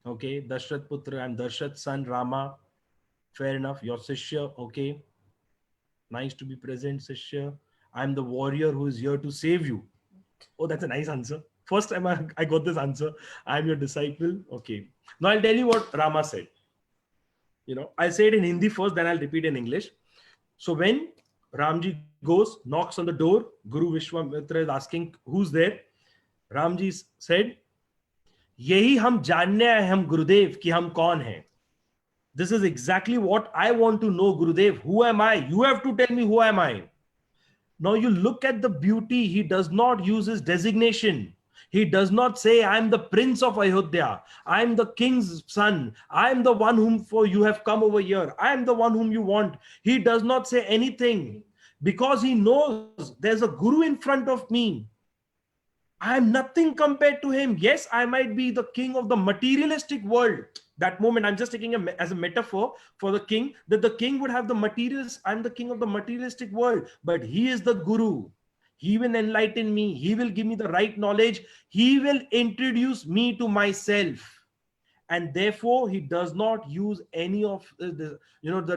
Okay, Dashrath Putra, I'm Dashrath's son, Rama. Fair enough. Your Sishya. Okay. Nice to be present, Sishya. I'm the warrior who is here to save you. Oh, that's a nice answer. First time I got this answer. I'm your disciple. Okay. Now I'll tell you what Rama said. I'll say it in Hindi first, then I'll repeat in English. So when Ramji goes, knocks on the door, Guru Vishwamitra is asking, who's there? Ramji said, यही हम जानने आए हम गुरुदेव कि हम कौन हैं. This is exactly what I want to know, Gurudev. Who am I? You have to tell me who am I. Now you look at the beauty. He does not use his designation. He does not say, I'm the prince of Ayodhya. I'm the king's son. I'm the one whom for you have come over here. I'm the one whom you want. He does not say anything because he knows there's a guru in front of me. I am nothing compared to him. Yes, I might be the king of the materialistic world. That moment, I'm just taking as a metaphor for the king, that the king would have the materials. I'm the king of the materialistic world, but he is the guru. He will enlighten me. He will give me the right knowledge. He will introduce me to myself. And therefore, he does not use any of the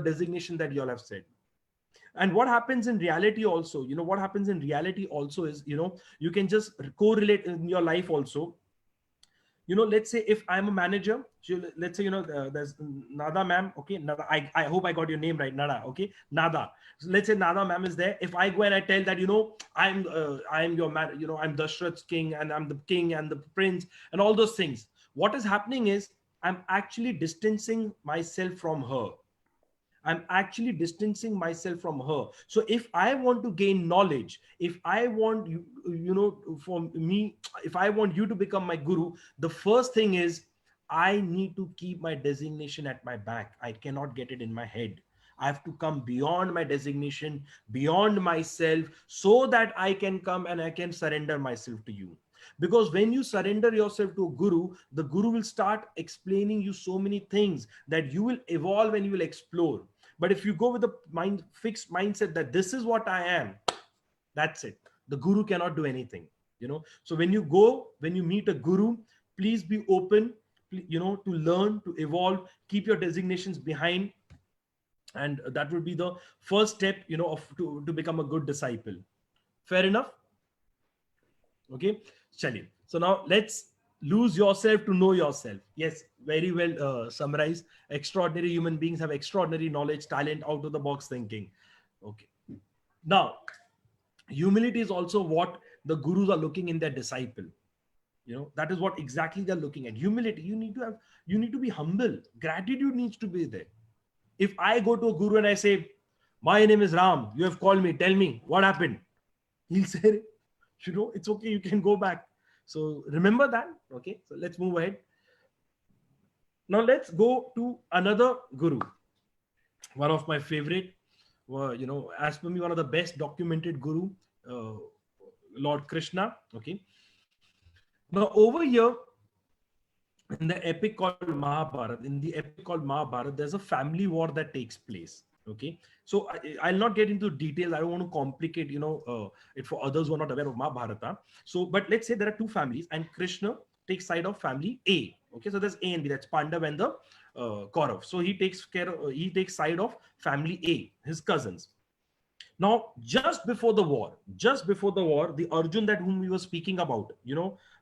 designation that you all have said. And what happens in reality also, is, you can just correlate in your life also. Let's say if I'm a manager, let's say, there's Nada ma'am. Okay. Nada, I hope I got your name right. Nada. Okay. Nada. So let's say Nada ma'am is there. If I go and I tell that, I'm your man, I'm Dashrath's king and I'm the king and the prince and all those things. What is happening is I'm actually distancing myself from her. So if I want to gain knowledge, if I want you, if I want you to become my guru, the first thing is I need to keep my designation at my back. I cannot get it in my head. I have to come beyond my designation, beyond myself, so that I can come and I can surrender myself to you. Because when you surrender yourself to a guru, the guru will start explaining you so many things that you will evolve and you will explore. But if you go with a fixed mindset that this is what I am, that's it. The guru cannot do anything, So when you meet a guru, please be open, to learn, to evolve, keep your designations behind. And that would be the first step, to become a good disciple. Fair enough? Okay. Chali. So now let's lose yourself to know yourself. Yes, very well summarized. Extraordinary human beings have extraordinary knowledge, talent, out of the box thinking. Okay. Now, humility is also what the gurus are looking in their disciple. That is what exactly they're looking at. Humility. You need to be humble. Gratitude needs to be there. If I go to a guru and I say, my name is Ram, you have called me, tell me what happened. He'll say, it's okay, you can go back. So remember that. Okay, so let's move ahead. Now let's go to another guru. One of my favorite, as per me, one of the best documented guru, Lord Krishna. Okay. Now over here, in the epic called Mahabharata, there's a family war that takes place. Okay, so I'll not get into details. I don't want to complicate, it for others who are not aware of Mahabharata. So, but let's say there are two families, and Krishna takes side of family A. Okay, so there's A and B. That's Pandav and the Kaurav. So he takes side of family A, his cousins. Now, just before the war, the Arjun that whom we were speaking about,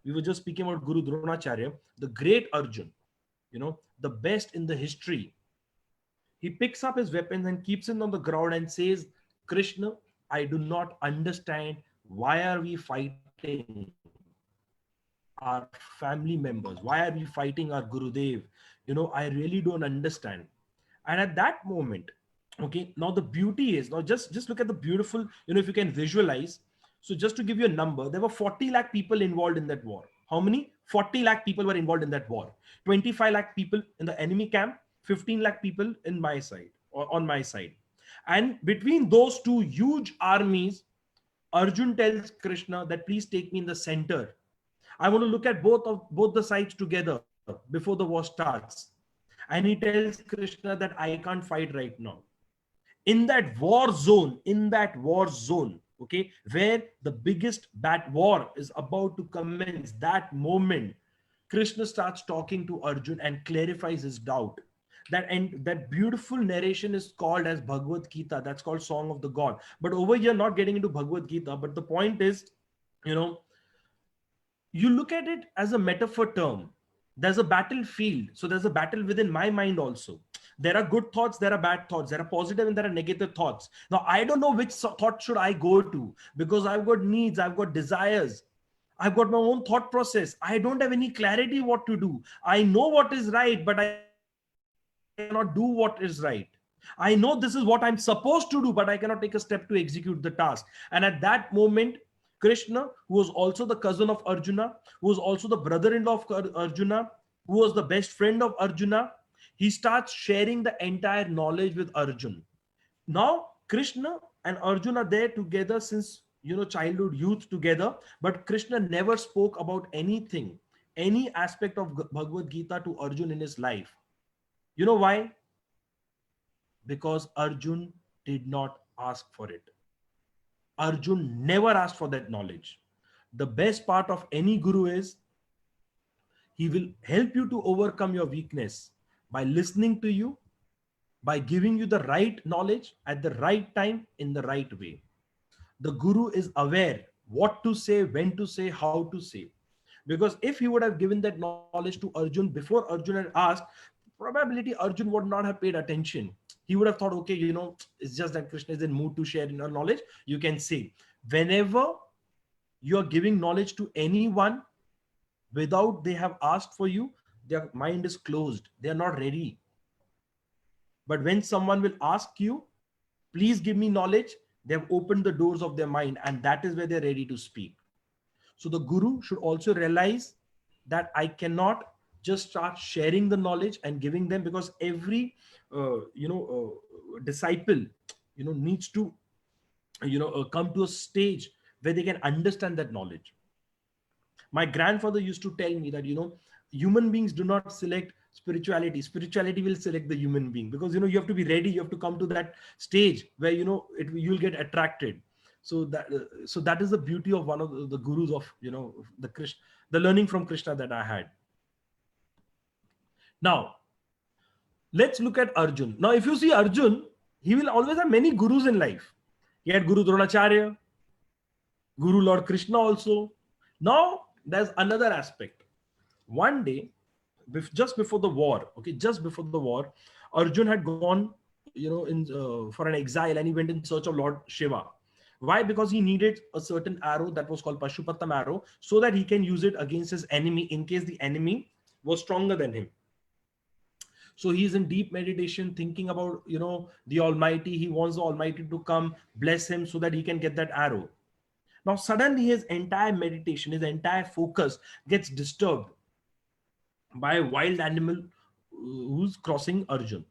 we were just speaking about Guru Dronacharya, the great Arjun, the best in the history. He picks up his weapons and keeps it on the ground and says, Krishna, I do not understand. Why are we fighting our family members? Why are we fighting our Gurudev? I really don't understand. And at that moment, okay, now the beauty is, now just look at the beautiful, if you can visualize. So just to give you a number, there were 40 lakh people involved in that war. How many? 40 lakh people were involved in that war. 25 lakh people in the enemy camp, 15 lakh people in my side, or on my side. And between those two huge armies, Arjun tells Krishna that please take me in the center. I want to look at both the sides together before the war starts. And he tells Krishna that I can't fight right now. In that war zone, okay, where the biggest war is about to commence, that moment, Krishna starts talking to Arjun and clarifies his doubt. That beautiful narration is called as Bhagavad Gita. That's called Song of the God. But over here, not getting into Bhagavad Gita, but the point is, you look at it as a metaphor term. There's a battlefield. So there's a battle within my mind also. There are good thoughts, there are bad thoughts, there are positive and there are negative thoughts. Now, I don't know which thought should I go to, because I've got needs, I've got desires, I've got my own thought process. I don't have any clarity what to do. I know what is right, but I cannot do what is right. I know this is what I'm supposed to do, but I cannot take a step to execute the task. And at that moment, Krishna, who was also the cousin of Arjuna, who was also the brother-in-law of Arjuna, who was the best friend of Arjuna, he starts sharing the entire knowledge with Arjun. Now, Krishna and Arjuna are there together since, childhood, youth together, but Krishna never spoke about anything, any aspect of Bhagavad Gita to Arjun in his life. You know why? Because Arjun did not ask for it. Arjun never asked for that knowledge. The best part of any guru is he will help you to overcome your weakness by listening to you, by giving you the right knowledge at the right time in the right way. The guru is aware what to say, when to say, how to say. Because if he would have given that knowledge to Arjun before Arjun had asked, probability Arjun would not have paid attention. He would have thought, okay, it's just that Krishna is in mood to share knowledge. You can say, whenever you're giving knowledge to anyone without they have asked for you, their mind is closed. They are not ready. But when someone will ask you, please give me knowledge, they have opened the doors of their mind, and that is where they're ready to speak. So the guru should also realize that I cannot just start sharing the knowledge and giving them, because every disciple needs to come to a stage where they can understand that knowledge. My grandfather used to tell me that human beings do not select spirituality will select the human being, because you have to be ready, you have to come to that stage where you'll get attracted. So that is the beauty of one of the gurus of the learning from Krishna that I had. Now, let's look at Arjun. Now, if you see Arjun, he will always have many gurus in life. He had Guru Dronacharya, Guru Lord Krishna also. Now, there's another aspect. One day, just before the war, Arjun had gone, for an exile, and he went in search of Lord Shiva. Why? Because he needed a certain arrow that was called Pashupattam arrow, so that he can use it against his enemy in case the enemy was stronger than him. So he's in deep meditation, thinking about, the Almighty. He wants the Almighty to come bless him so that he can get that arrow. Now, suddenly his entire meditation, his entire focus gets disturbed by a wild animal who's crossing Arjun.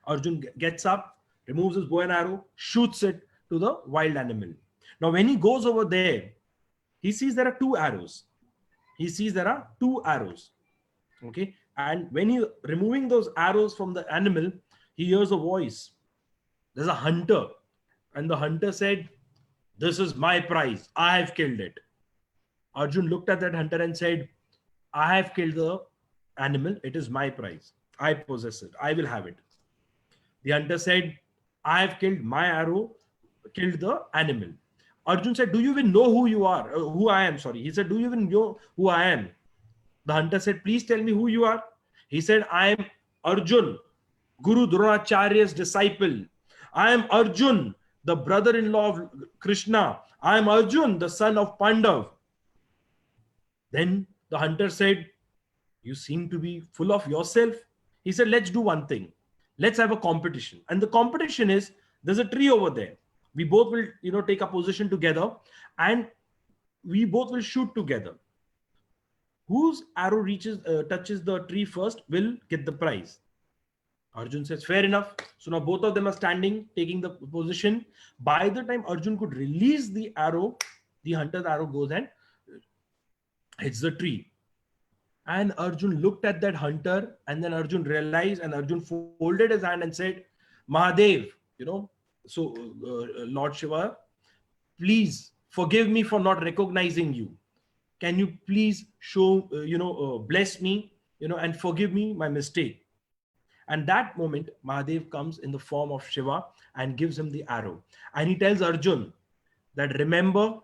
Arjun gets up, removes his bow and arrow, shoots it to the wild animal. Now, when he goes over there, he sees there are two arrows. Okay. And when he removing those arrows from the animal, he hears a voice. There's a hunter. And the hunter said, "This is my prize. I have killed it." Arjun looked at that hunter and said, "I have killed the animal. It is my prize. I possess it. I will have it." The hunter said, "I have killed my arrow, killed the animal. Arjun said, do you even know who you are? Who I am, sorry. He said, do you even know who I am? The hunter said, please tell me who you are. He said, I am Arjun, Guru Dronacharya's disciple. I am Arjun, the brother-in-law of Krishna. I am Arjun, the son of Pandav. Then the hunter said, you seem to be full of yourself. He said, let's do one thing. Let's have a competition. And the competition is, there's a tree over there. We both will, take a position together and we both will shoot together. Whose arrow touches the tree first will get the prize. Arjun says, fair enough. So now both of them are standing, taking the position. By the time Arjun could release the arrow, the hunter's arrow goes and hits the tree. And Arjun looked at that hunter, and then Arjun realized, and Arjun folded his hand and said, Mahadev, Lord Shiva, please forgive me for not recognizing you. Can you please bless me, and forgive me my mistake? And that moment, Mahadev comes in the form of Shiva and gives him the arrow. And he tells Arjun that, remember,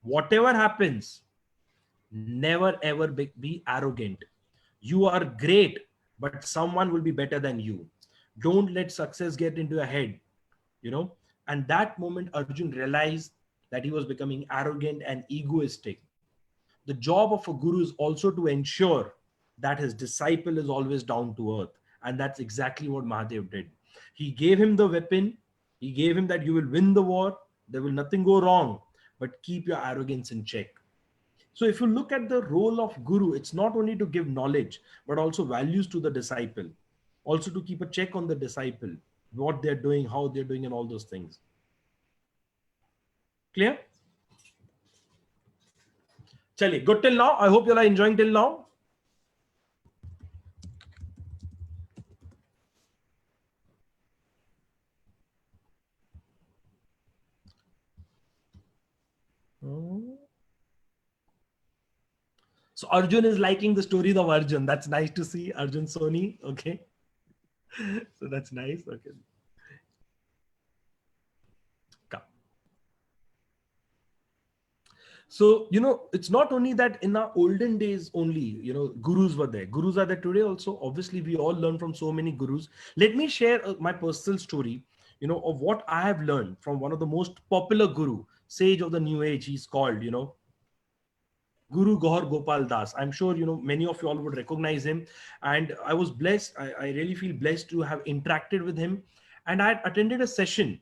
whatever happens, never ever be arrogant. You are great, but someone will be better than you. Don't let success get into your head, And that moment, Arjun realized that he was becoming arrogant and egoistic. The job of a guru is also to ensure that his disciple is always down to earth. And that's exactly what Mahadev did. He gave him the weapon. He gave him that you will win the war. There will nothing go wrong, but keep your arrogance in check. So if you look at the role of guru, it's not only to give knowledge, but also values to the disciple. Also to keep a check on the disciple, what they're doing, how they're doing, and all those things. Clear? Chaliye, good till now. I hope you are enjoying till now. So Arjun is liking the story of Arjun. That's nice to see. Arjun Soni. Okay. So that's nice. Okay. Come. So, it's not only that in our olden days only, gurus were there. Gurus are there today also. Obviously, we all learn from so many gurus. Let me share my personal story, of what I have learned from one of the most popular guru, sage of the new age. He's called, Guru Gaur Gopal Das. I'm sure, many of you all would recognize him. And I was blessed. I really feel blessed to have interacted with him. And I had attended a session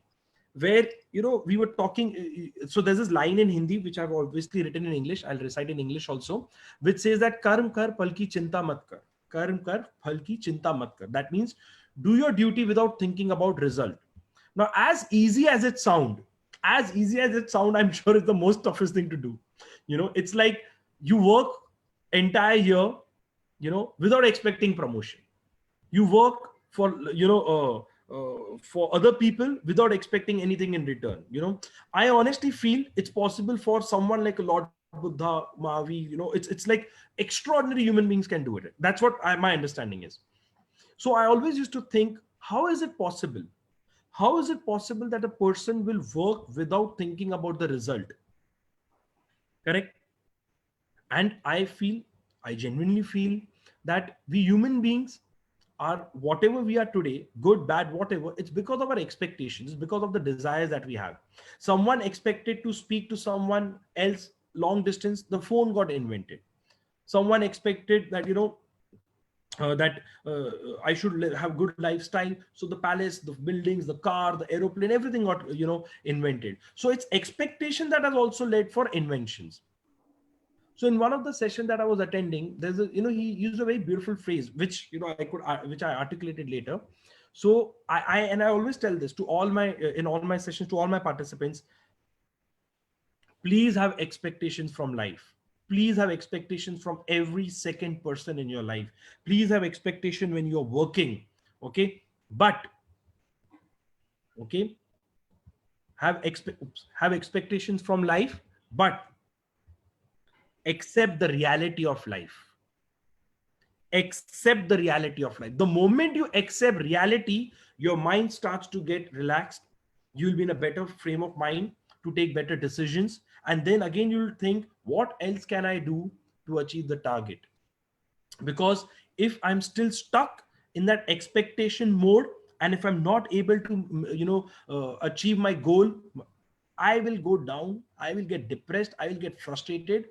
where, we were talking. So there's this line in Hindi, which I've obviously written in English. I'll recite in English also, which says that Karm kar phal ki chinta mat kar. Karm kar phal ki chinta mat kar. That means do your duty without thinking about result. Now, as easy as it sounds, I'm sure it's the most toughest thing to do. It's like, you work entire year, without expecting promotion. You work for, for other people without expecting anything in return. I honestly feel it's possible for someone like a Lord Buddha, Mahavi, it's like extraordinary human beings can do it. That's what my understanding is. So I always used to think, how is it possible? How is it possible that a person will work without thinking about the result? Correct? And I genuinely feel that we human beings are whatever we are today, good, bad, whatever, it's because of our expectations, it's because of the desires that we have. Someone expected to speak to someone else long distance, the phone got invented. Someone expected that, I should have good lifestyle. So the palace, the buildings, the car, the aeroplane, everything got, invented. So it's expectation that has also led for inventions. So in one of the sessions that I was attending, there's he used a very beautiful phrase, which, which I articulated later. So I always tell this to in all my sessions, to all my participants, please have expectations from life. Please have expectations from every second person in your life. Please have expectation when you're working. Okay. But, okay. Have expectations from life, but accept the reality of life. Accept the reality of life. The moment you accept reality, your mind starts to get relaxed. You'll be in a better frame of mind to take better decisions. And then again, you'll think, what else can I do to achieve the target? Because if I'm still stuck in that expectation mode, and if I'm not able to achieve my goal, I will go down, I will get depressed, I will get frustrated.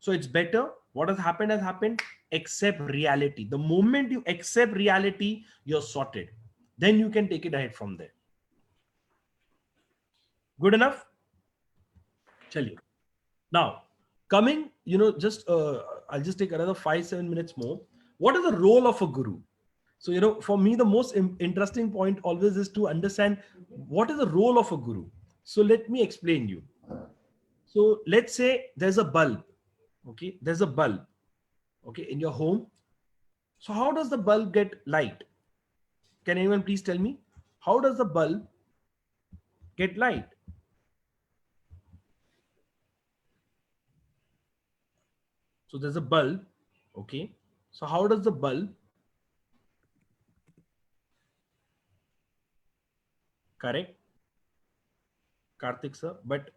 So it's better, what has happened. Accept reality. The moment you accept reality, you're sorted. Then you can take it ahead from there. Good enough? Chaliye. Now, coming, I'll just take another 5-7 minutes more. What is the role of a guru? So, for me, the most interesting point always is to understand what is the role of a guru. So let me explain you. So let's say there's a bulb. Okay. There's a bulb. Okay. In your home. So how does the bulb get light? Can anyone please tell me? How does the bulb get light? So there's a bulb. Okay. So how does the bulb? Correct. Karthik sir. But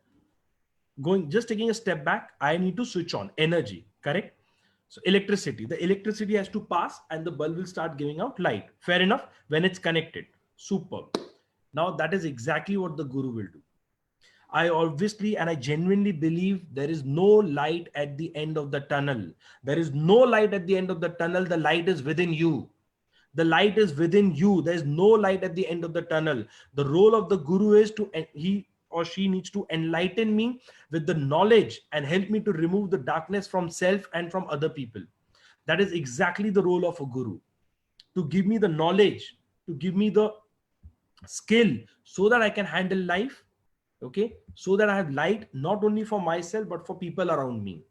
just taking a step back, I need to switch on energy. Correct. So electricity, the electricity has to pass and the bulb will start giving out light. Fair enough. When it's connected. Superb. Now that is exactly what the guru will do. I obviously and I genuinely believe there is no light at the end of the tunnel. There is no light at the end of the tunnel. The light is within you. The light is within you. There is no light at the end of the tunnel. The role of the guru is he or she needs to enlighten me with the knowledge and help me to remove the darkness from self and from other people. That is exactly the role of a guru. To give me the knowledge, to give me the skill so that I can handle life. Okay. So that I have light, not only for myself, but for people around me.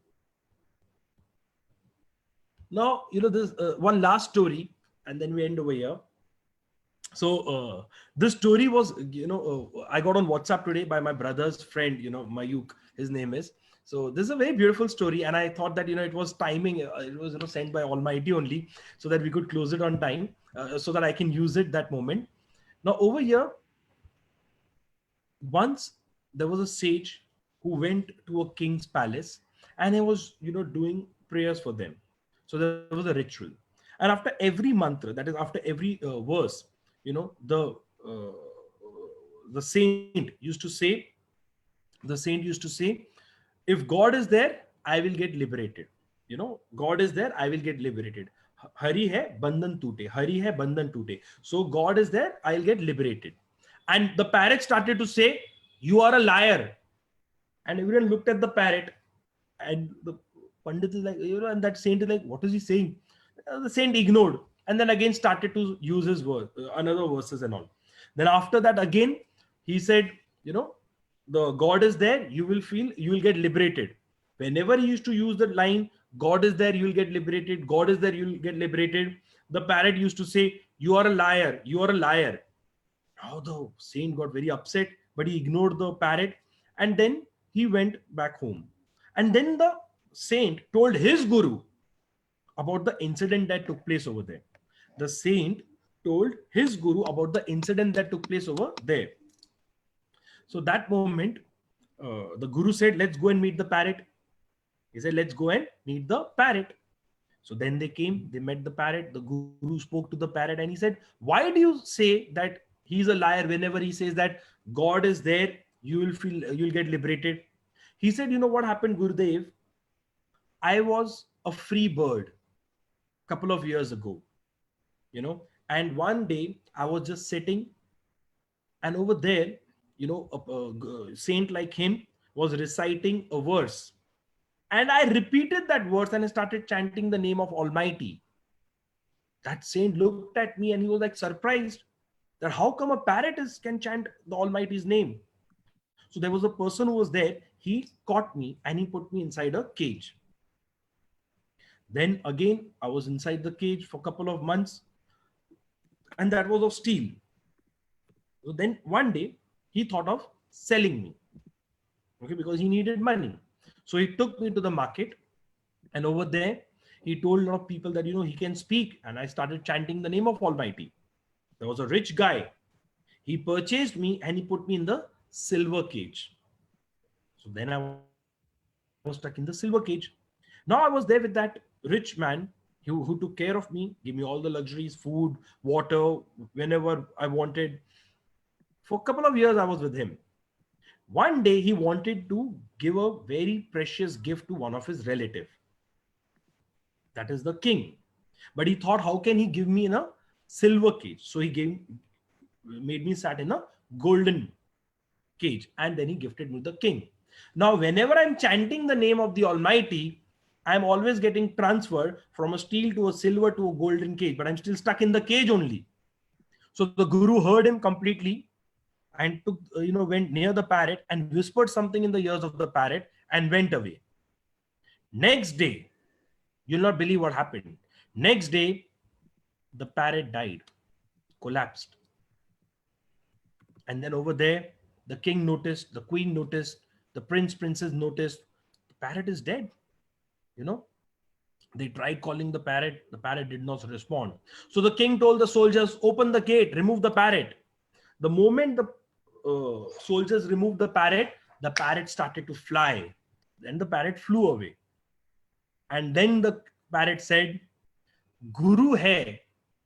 Now, this one last story and then we end over here. So this story was, I got on WhatsApp today by my brother's friend, Mayuk, his name is. So this is a very beautiful story. And I thought that, it was timing, it was sent by Almighty only so that we could close it on time so that I can use it that moment. Now over here, once there was a sage who went to a king's palace and he was, doing prayers for them. So there was a ritual. And after every mantra, that is after every verse, the saint used to say, if God is there, I will get liberated. God is there, I will get liberated. Hari hai, bandhan toote. Hari hai, bandhan toote. So God is there, I'll get liberated. And the parrot started to say, you are a liar. And everyone looked at the parrot and the Pandit is like, and that saint is like, what is he saying? The saint ignored and then again started to use his word, another verses and all. Then after that, again, he said, the God is there, you will get liberated. Whenever he used to use the line, God is there, you will get liberated. God is there, you will get liberated. The parrot used to say, you are a liar, you are a liar. Now the saint got very upset, but he ignored the parrot and then he went back home. And then the saint told his guru about the incident that took place over there. The saint told his guru about the incident that took place over there. So that moment, the guru said, let's go and meet the parrot. He said, let's go and meet the parrot. So then they came, they met the parrot. The guru spoke to the parrot and he said, why do you say that he's a liar whenever he says that God is there, you'll get liberated? He said, you know what happened, Gurudev? I was a free bird a couple of years ago, and one day I was just sitting and over there, a saint like him was reciting a verse. And I repeated that verse and I started chanting the name of Almighty. That saint looked at me and he was like surprised that how come a parrot can chant the Almighty's name? So there was a person who was there. He caught me and he put me inside a cage. Then again, I was inside the cage for a couple of months and that was of steel. So then one day he thought of selling me, okay, because he needed money. So he took me to the market and over there, he told a lot of people that, he can speak. And I started chanting the name of Almighty. There was a rich guy. He purchased me and he put me in the silver cage. So then I was stuck in the silver cage. Now I was there with that rich man who took care of me, gave me all the luxuries, food, water, whenever I wanted. For a couple of years, I was with him. One day, he wanted to give a very precious gift to one of his relative. That is the king. But he thought, how can he give me in a silver cage? So made me sat in a golden cage, and then he gifted me the king. Now, whenever I'm chanting the name of the Almighty, I'm always getting transferred from a steel to a silver to a golden cage, but I'm still stuck in the cage only. So the Guru heard him completely and took, went near the parrot and whispered something in the ears of the parrot and went away. Next day, you'll not believe what happened. Next day, the parrot died, collapsed. And then over there, the king noticed, the queen noticed, the princess noticed, the parrot is dead. They tried calling the parrot did not respond. So the king told the soldiers, open the gate, remove the parrot. The moment the soldiers removed the parrot started to fly. Then the parrot flew away. And then the parrot said, Guru hai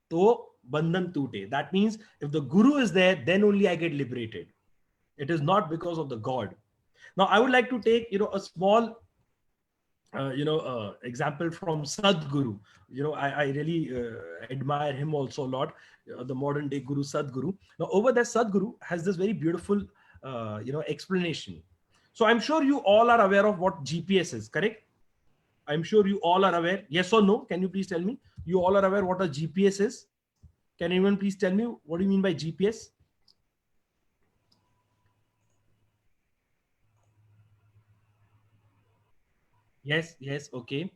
to bandhan toote. That means if the Guru is there, then only I get liberated. It is not because of the God. Now I would like to take, a small example from Sadhguru. I really admire him also a lot, the modern day Guru Sadhguru. Now over there, Sadhguru has this very beautiful, explanation. So I'm sure you all are aware of what GPS is, correct? I'm sure you all are aware. Yes or no? Can you please tell me? You all are aware what a GPS is? Can anyone please tell me what do you mean by GPS? Yes, okay.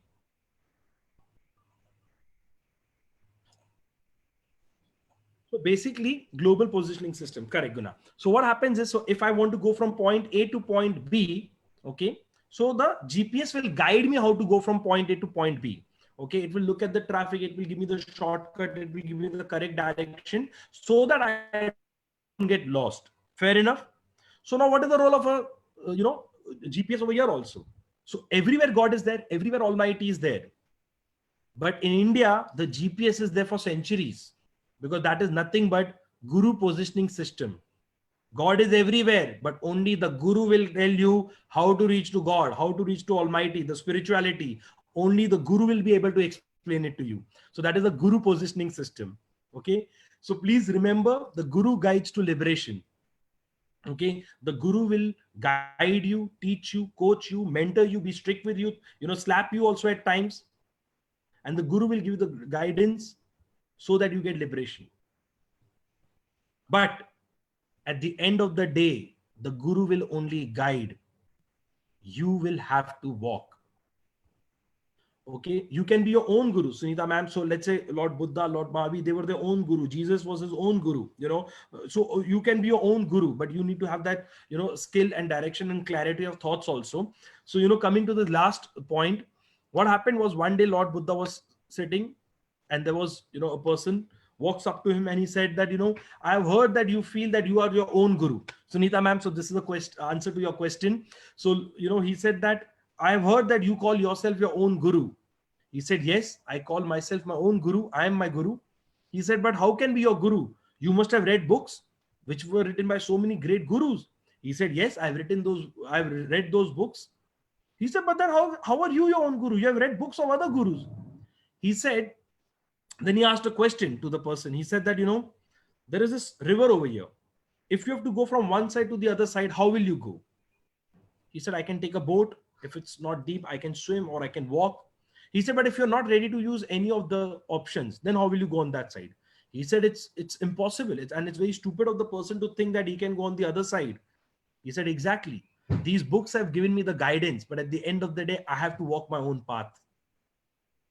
So basically, global positioning system, correct, Guna. So what happens is, so if I want to go from point A to point B, okay, so the GPS will guide me how to go from point A to point B. Okay, it will look at the traffic, it will give me the shortcut, it will give me the correct direction so that I don't get lost. Fair enough. So now what is the role of a, GPS over here also? So everywhere God is there, everywhere Almighty is there. But in India, the GPS is there for centuries because that is nothing but Guru positioning system. God is everywhere, but only the Guru will tell you how to reach to God, how to reach to Almighty, the spirituality. Only the Guru will be able to explain it to you. So that is the Guru positioning system. Okay. So please remember, the Guru guides to liberation. Okay. The Guru will guide you, teach you, coach you, mentor you, be strict with you, slap you also at times. And the Guru will give you the guidance so that you get liberation. But at the end of the day, the Guru will only guide. You will have to walk. Okay, you can be your own Guru, Sunita ma'am. So let's say Lord Buddha, Lord Mahavir, they were their own Guru. Jesus was his own Guru, So you can be your own Guru, but you need to have that, skill and direction and clarity of thoughts also. So, coming to the last point, what happened was one day Lord Buddha was sitting and there was, a person walks up to him and he said that, I've heard that you feel that you are your own Guru. Sunita ma'am, so this is the answer to your question. So, he said that, I've heard that you call yourself your own Guru. He said, yes, I call myself my own Guru. I am my Guru. He said, but how can be your Guru? You must have read books which were written by so many great Gurus. He said, yes, I've read those books. He said, but then how are you your own Guru? You have read books of other Gurus. He said, then he asked a question to the person. He said that, there is this river over here. If you have to go from one side to the other side, how will you go? He said, I can take a boat. If it's not deep, I can swim or I can walk. He said, but if you're not ready to use any of the options, then how will you go on that side? He said, it's impossible. And it's very stupid of the person to think that he can go on the other side. He said, exactly. These books have given me the guidance, but at the end of the day, I have to walk my own path.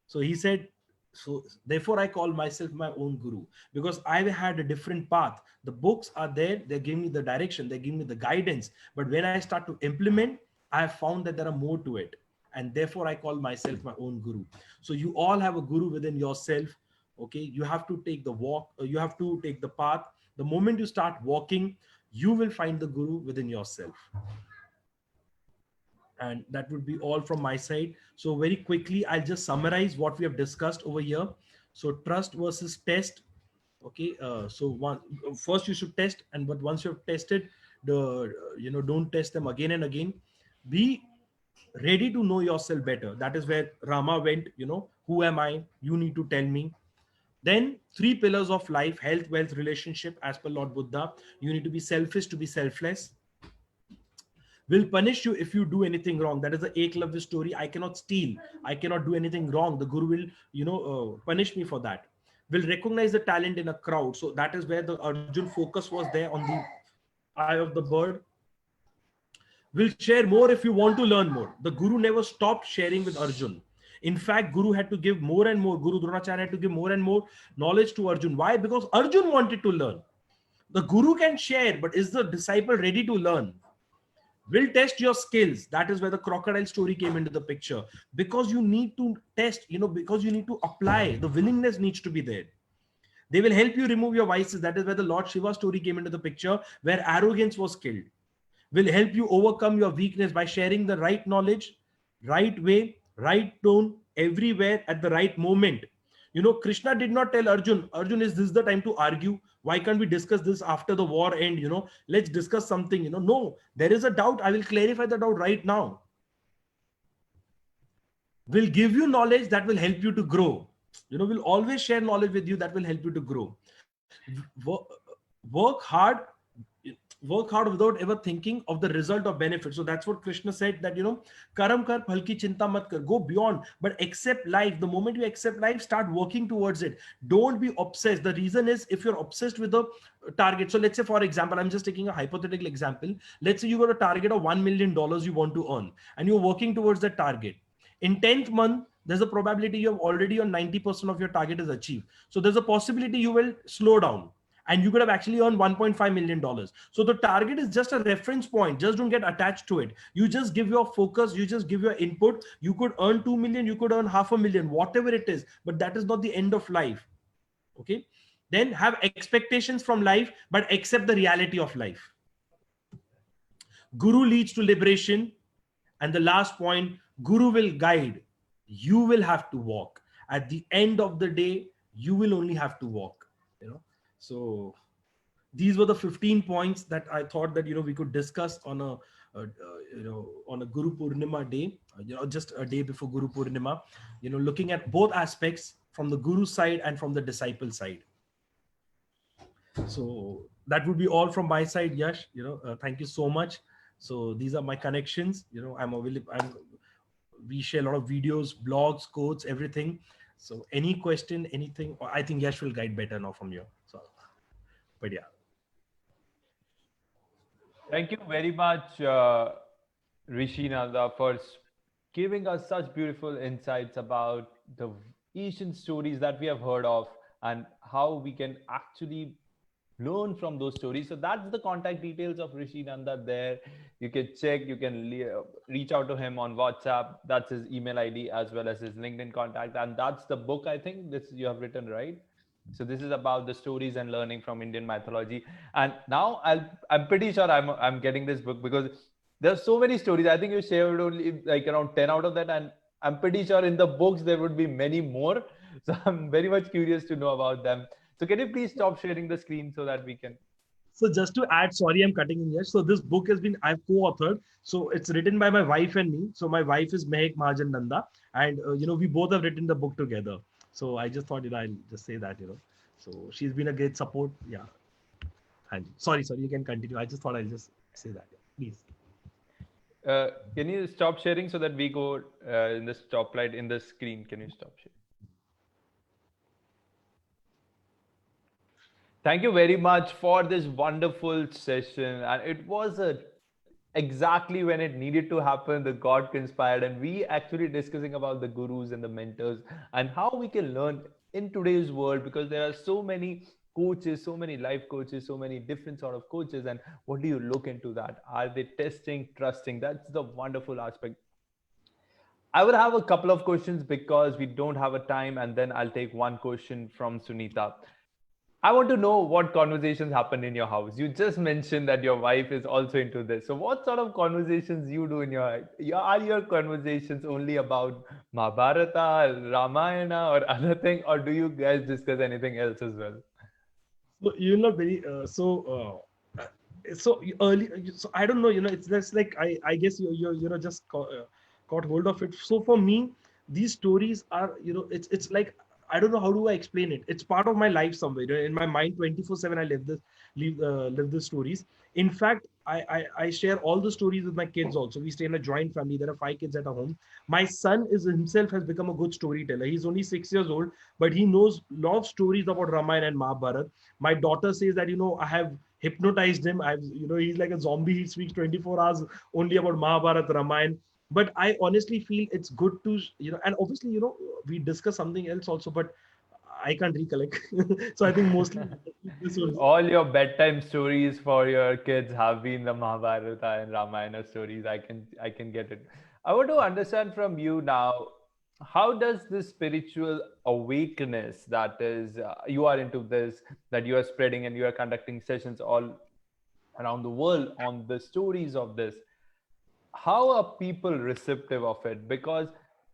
So he said, so therefore I call myself my own Guru because I had a different path. The books are there. They give me the direction. They give me the guidance. But when I start to implement, I have found that there are more to it. And therefore I call myself my own Guru. So you all have a Guru within yourself. Okay, you have to take the walk, you have to take the path. The moment you start walking, you will find the guru within yourself. And that would be all from my side. So very quickly, I'll just summarize what we have discussed over here. So trust versus test. Okay, so one, first you should test, and but once you have tested the, don't test them again and again. Be ready to know yourself better. That is where Rama went. Who am I? You need to tell me. Then three pillars of life: health, wealth, relationship. As per Lord Buddha, you need to be selfish to be selfless. Will punish you if you do anything wrong. That is the Eklavya story. I cannot steal, I cannot do anything wrong. The guru will punish me for that. Will recognize the talent in a crowd. So that is where the Arjun focus was there on the eye of the bird. Will share more if you want to learn more. The guru never stopped sharing with Arjun. In fact, guru had to give more and more. Guru Dronacharya had to give more and more knowledge to Arjun. Why? Because Arjun wanted to learn. The guru can share, but is the disciple ready to learn? Will test your skills. That is where the crocodile story came into the picture. Because you need to test, because you need to apply. The willingness needs to be there. They will help you remove your vices. That is where the Lord Shiva story came into the picture, where arrogance was killed. Will help you overcome your weakness by sharing the right knowledge, right way, right tone, everywhere at the right moment. Krishna did not tell Arjun, is this the time to argue? Why can't we discuss this after the war end? Let's discuss something. No, there is a doubt. I will clarify the doubt right now. Will give you knowledge that will help you to grow. Will always share knowledge with you that will help you to grow. Work hard without ever thinking of the result of benefit. So that's what Krishna said, that karam kar phal ki chinta mat kar. Go beyond, but accept life. The moment you accept life, start working towards it. Don't be obsessed. The reason is, if you're obsessed with the target, so let's say, for example, I'm just taking a hypothetical example. Let's say you got a target of $1 million you want to earn, and you're working towards that target. In 10th month, there's a probability you have already on 90% of your target is achieved. So there's a possibility you will slow down, and you could have actually earned $1.5 million. So the target is just a reference point. Just don't get attached to it. You just give your focus, you just give your input. You could earn 2 million, you could earn $500,000, whatever it is, but that is not the end of life. Okay. Then have expectations from life, but accept the reality of life. Guru leads to liberation. And the last point, Guru will guide. You will have to walk. At the end of the day, you will only have to walk. So these were the 15 points that I thought that we could discuss on a on a Guru Purnima day, just a day before Guru Purnima, looking at both aspects, from the Guru side and from the disciple side. So that would be all from my side, Yash. Thank you so much. So these are my connections. We share a lot of videos, blogs, quotes, everything. So any question, anything, I think Yash will guide better now from you. So, but yeah. Thank you very much, Rishi Nanda, for giving us such beautiful insights about the ancient stories that we have heard of and how we can actually learn from those stories. So that's the contact details of Rishi Nanda there. You can check, you can reach out to him on WhatsApp. That's his email ID as well as his LinkedIn contact. And that's the book, I think, this you have written, right? So this is about the stories and learning from Indian mythology. And now I'm pretty sure I'm getting this book because there's so many stories. I think you shared only like around 10 out of that. And I'm pretty sure in the books, there would be many more. So I'm very much curious to know about them. So can you please stop sharing the screen so that we can? So just to add, sorry, I'm cutting in here. So this book I've co-authored. So it's written by my wife and me. So my wife is Mehak Mahajan Nanda. And, we both have written the book together. So I just thought, I'll just say that, So she's been a great support. Yeah. And sorry, you can continue. I just thought I'll just say that. Please. Can you stop sharing so that we go in the stoplight in the screen? Can you stop sharing? Thank you very much for this wonderful session. And it was exactly when it needed to happen, the God conspired. And we actually discussing about the gurus and the mentors and how we can learn in today's world, because there are so many coaches, so many life coaches, so many different sort of coaches. And what do you look into that? Are they testing, trusting? That's the wonderful aspect. I would have a couple of questions because we don't have a time, and then I'll take one question from Sunita. I want to know what conversations happen in your house. You just mentioned that your wife is also into this. So what sort of conversations you do in are your conversations only about Mahabharata, Ramayana, or other thing, or do you guys discuss anything else as well? So you're not very so early. So I don't know. It's just like I guess you just caught hold of it. So for me, these stories are it's like I don't know how do I explain it. It's part of my life somewhere. In my mind, 24/7, I live the stories. In fact, I share all the stories with my kids also. We stay in a joint family. There are 5 kids at our home. My son is himself has become a good storyteller. He's only 6 years old, but he knows a lot of stories about Ramayana and Mahabharata. My daughter says that I have hypnotized him. He's like a zombie. He speaks 24 hours only about Mahabharata, Ramayana. But I honestly feel it's good to and obviously we discuss something else also, but I can't recollect. So I think mostly this was. All your bedtime stories for your kids have been the Mahabharata and Ramayana stories. I can get it. I want to understand from you now, how does this spiritual awakeness that is you are into this, that you are spreading and you are conducting sessions all around the world on the stories of this, how are people receptive of it? Because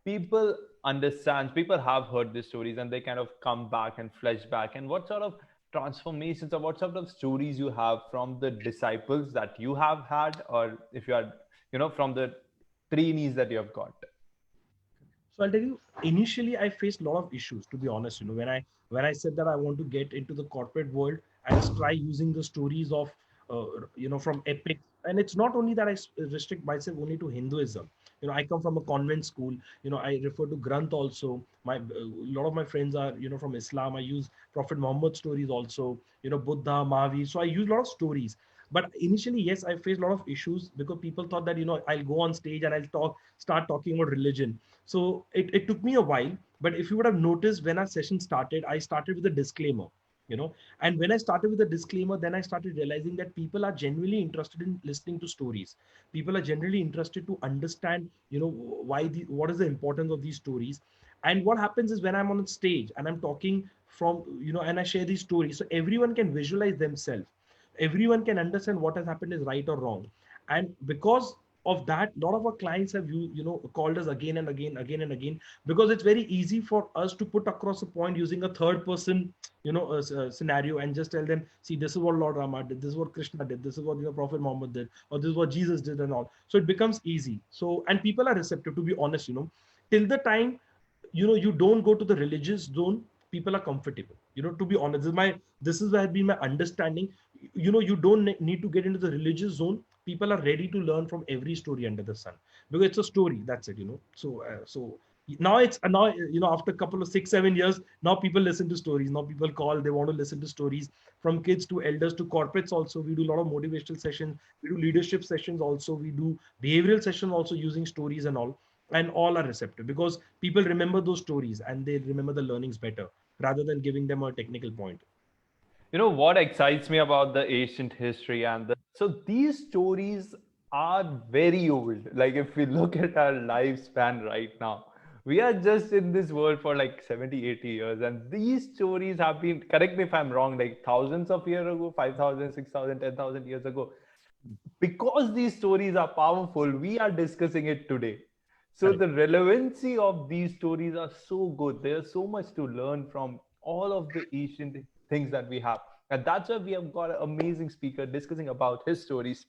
people have heard these stories and they kind of come back and flesh back. And what sort of transformations or what sort of stories you have from the disciples that you have had, or if you are from the trainees that you have got? So I'll tell you, initially I faced a lot of issues, to be honest. When I said that I want to get into the corporate world and try using the stories of from epic. And it's not only that I restrict myself only to Hinduism. I come from a convent school. I refer to Granth also. A lot of my friends are from Islam. I use Prophet Muhammad stories also. Buddha, Mahavir. So I use a lot of stories. But initially, yes, I faced a lot of issues because people thought that I'll go on stage and I'll start talking about religion. So it took me a while, but if you would have noticed when our session started, I started with a disclaimer, and when I started with a disclaimer, then I started realizing that people are genuinely interested in listening to stories. People are generally interested to understand, what is the importance of these stories. And what happens is when I'm on stage and I'm talking from, and I share these stories, so everyone can visualize themselves. Everyone can understand what has happened is right or wrong. And because of that, a lot of our clients have called us again and again, because it's very easy for us to put across a point using a third person scenario and just tell them, see, this is what Lord Rama did, this is what Krishna did, this is what Prophet Muhammad did, or this is what Jesus did, and all. So it becomes easy. So, and people are receptive, to be honest. Till the time you don't go to the religious zone, people are comfortable. To be honest, this is where has been my understanding. You don't need to get into the religious zone. People are ready to learn from every story under the sun, because it's a story, that's it. So now it's now after a couple of 6-7 years, now people listen to stories. Now people call, they want to listen to stories, from kids to elders to corporates also. We do a lot of motivational sessions, we do leadership sessions also, we do behavioral sessions also using stories and all. And all are receptive because people remember those stories and they remember the learnings better rather than giving them a technical point. What excites me about the ancient history so these stories are very old. Like if we look at our lifespan right now, we are just in this world for like 70, 80 years. And these stories have been, correct me if I'm wrong, like thousands of years ago, 5,000, 6,000, 10,000 years ago. Because these stories are powerful, we are discussing it today. So the relevancy of these stories are so good. There's so much to learn from all of the ancient things that we have. And that's why we have got an amazing speaker discussing about his stories.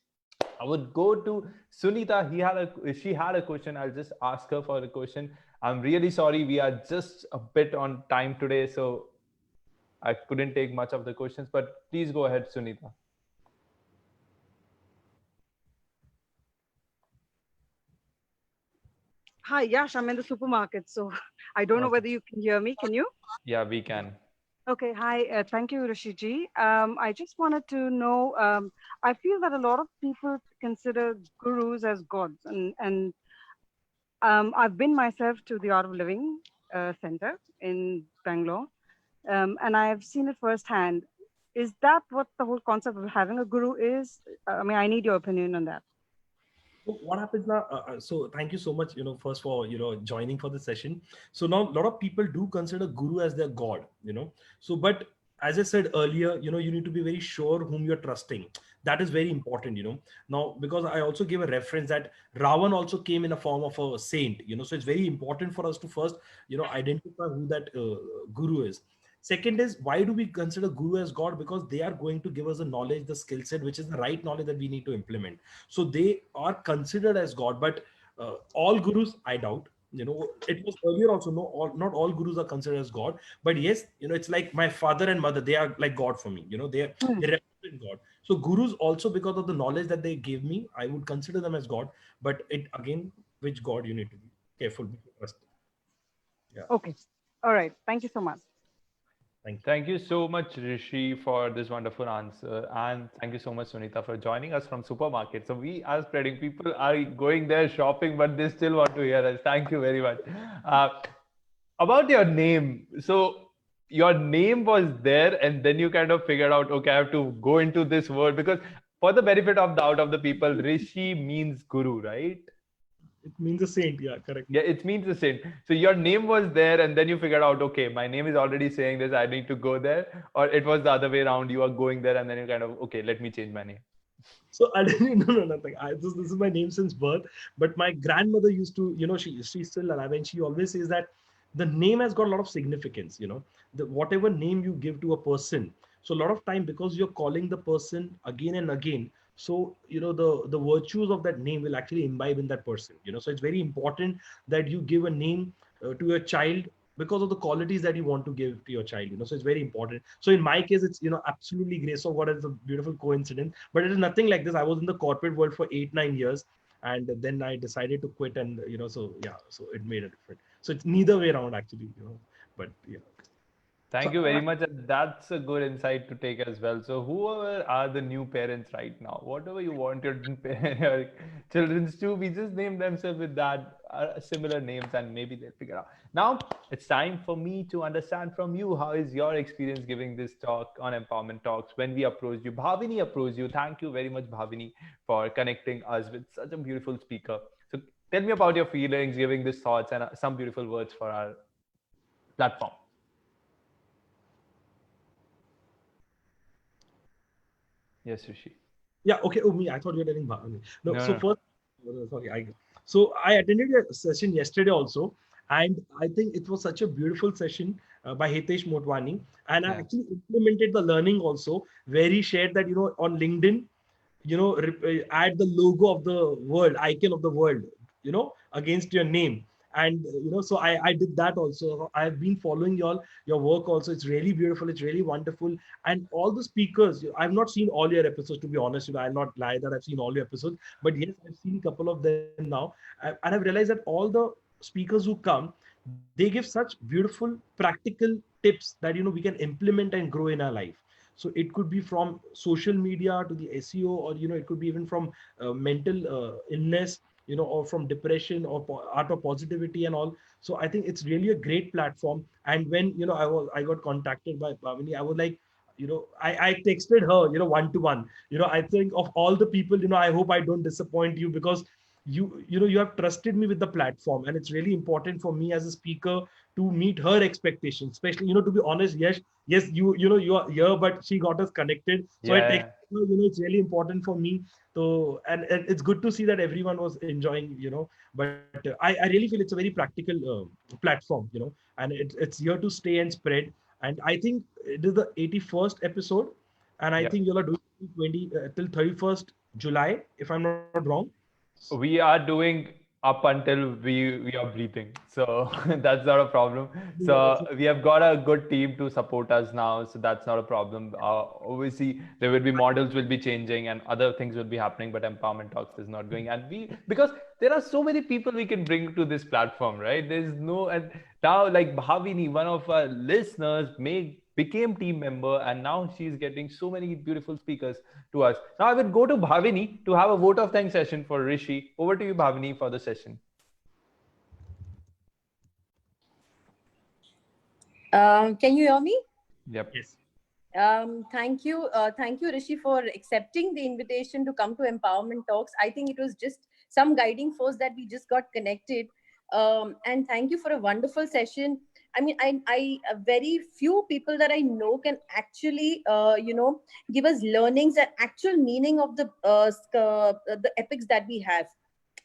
I would go to Sunita. She had a question. I'll just ask her for a question. I'm really sorry. We are just a bit on time today, so I couldn't take much of the questions, but please go ahead, Sunita. Hi, Yash, I'm in the supermarket, so I don't know whether you can hear me. Can you? Yeah, we can. Okay, hi. Thank you, Rishiji. I just wanted to know, I feel that a lot of people consider gurus as gods, and I've been myself to the Art of Living Center in Bangalore, and I've seen it firsthand. Is that what the whole concept of having a guru is? I mean, I need your opinion on that. So what happens now? So thank you so much, first for, joining for the session. So now a lot of people do consider guru as their god, So, but as I said earlier, you need to be very sure whom you're trusting. That is very important, Now, because I also gave a reference that Ravan also came in a form of a saint, So it's very important for us to first, identify who that guru is. Second is, why do we consider guru as god? Because they are going to give us the knowledge, the skill set, which is the right knowledge that we need to implement. So they are considered as god, but all gurus, I doubt. It was earlier also, no, not all gurus are considered as god, but yes, it's like my father and mother, they are like god for me. They represent god. So gurus also, because of the knowledge that they gave me, I would consider them as god. But it again, which god you need to be careful with your trust. Yeah. Okay. All right. Thank you so much. Thank you. Thank you so much, Rishi, for this wonderful answer. And thank you so much, Sunita, for joining us from supermarket. So we are spreading, people are going there shopping, but they still want to hear us. Thank you very much. About your name. So your name was there, and then you kind of figured out, okay, I have to go into this word, because for the benefit of doubt of the people, Rishi means guru, right? It means a saint. Yeah, correct. Yeah, it means the same. So your name was there, and then you figured out, okay, my name is already saying this, I need to go there. Or it was the other way around, you are going there, and then you kind of, okay, let me change my name. So I didn't no nothing. This is my name since birth. But my grandmother used to, she's still alive, and she always says that the name has got a lot of significance. The whatever name you give to a person. So a lot of time, because you're calling the person again and again, so the virtues of that name will actually imbibe in that person. So it's very important that you give a name to your child because of the qualities that you want to give to your child. So it's very important. So in my case, it's absolutely great. So what is a beautiful coincidence, but it is nothing like this. I was in the corporate world for 8-9 years, and then I decided to quit, and so yeah, so it made a difference. So it's neither way around actually. But yeah. Thank So you very much. And that's a good insight to take as well. So, whoever are the new parents right now, whatever you want your, your children to be, just name themselves with that similar names, and maybe they'll figure out. Now, it's time for me to understand from you, how is your experience giving this talk on Empowerment Talks when we approached you? Bhavini approached you. Thank you very much, Bhavini, for connecting us with such a beautiful speaker. So, tell me about your feelings, giving these thoughts, and some beautiful words for our platform. Yes, Rishi. Yeah. Okay. Oh, me. I thought you were telling Bhavani. No. No, So no. first, sorry. So I attended a session yesterday also, and I think it was such a beautiful session by Hitesh Motwani, and I Yeah. actually implemented the learning also, where he shared that on LinkedIn, add the logo of the world, icon of the world, against your name. And so I did that also. I've been following your work also. It's really beautiful, it's really wonderful. And all the speakers, I've not seen all your episodes, to be honest. I'll not lie that I've seen all your episodes, but yes, I've seen a couple of them now. And I've realized that all the speakers who come, they give such beautiful practical tips that we can implement and grow in our life. So it could be from social media to the SEO, or it could be even from mental illness, or from depression, or art of positivity and all. So I think it's really a great platform. And when I got contacted by Bhavini, I was like, I texted her, one to one. I think of all the people, I hope I don't disappoint you, because you have trusted me with the platform, and it's really important for me as a speaker to meet her expectations, especially to be honest. Yes, you are here, but she got us connected, so I Yeah. texted her. It's really important for me. So and it's good to see that everyone was enjoying, but I really feel it's a very practical platform, and it's here to stay and spread. And I think it is the 81st episode, and I Yeah. think you'll are doing 20 till 31st July, if I'm not wrong. We are doing up until we are breathing, so that's not a problem. So we have got a good team to support us now, so that's not a problem. Obviously there will be models will be changing and other things will be happening, but Empowerment Talks is not going. And we, because there are so many people we can bring to this platform, right? There's no, and now like Bhavini, one of our listeners, became team member, and now she's getting so many beautiful speakers to us. Now I will go to Bhavini to have a vote of thanks session for Rishi. Over to you, Bhavini, for the session. Can you hear me? Yep. Yes. Thank you, Rishi, for accepting the invitation to come to Empowerment Talks. I think it was just some guiding force that we just got connected. And thank you for a wonderful session. I mean, very few people that I know can actually, give us learnings and actual meaning of the epics that we have.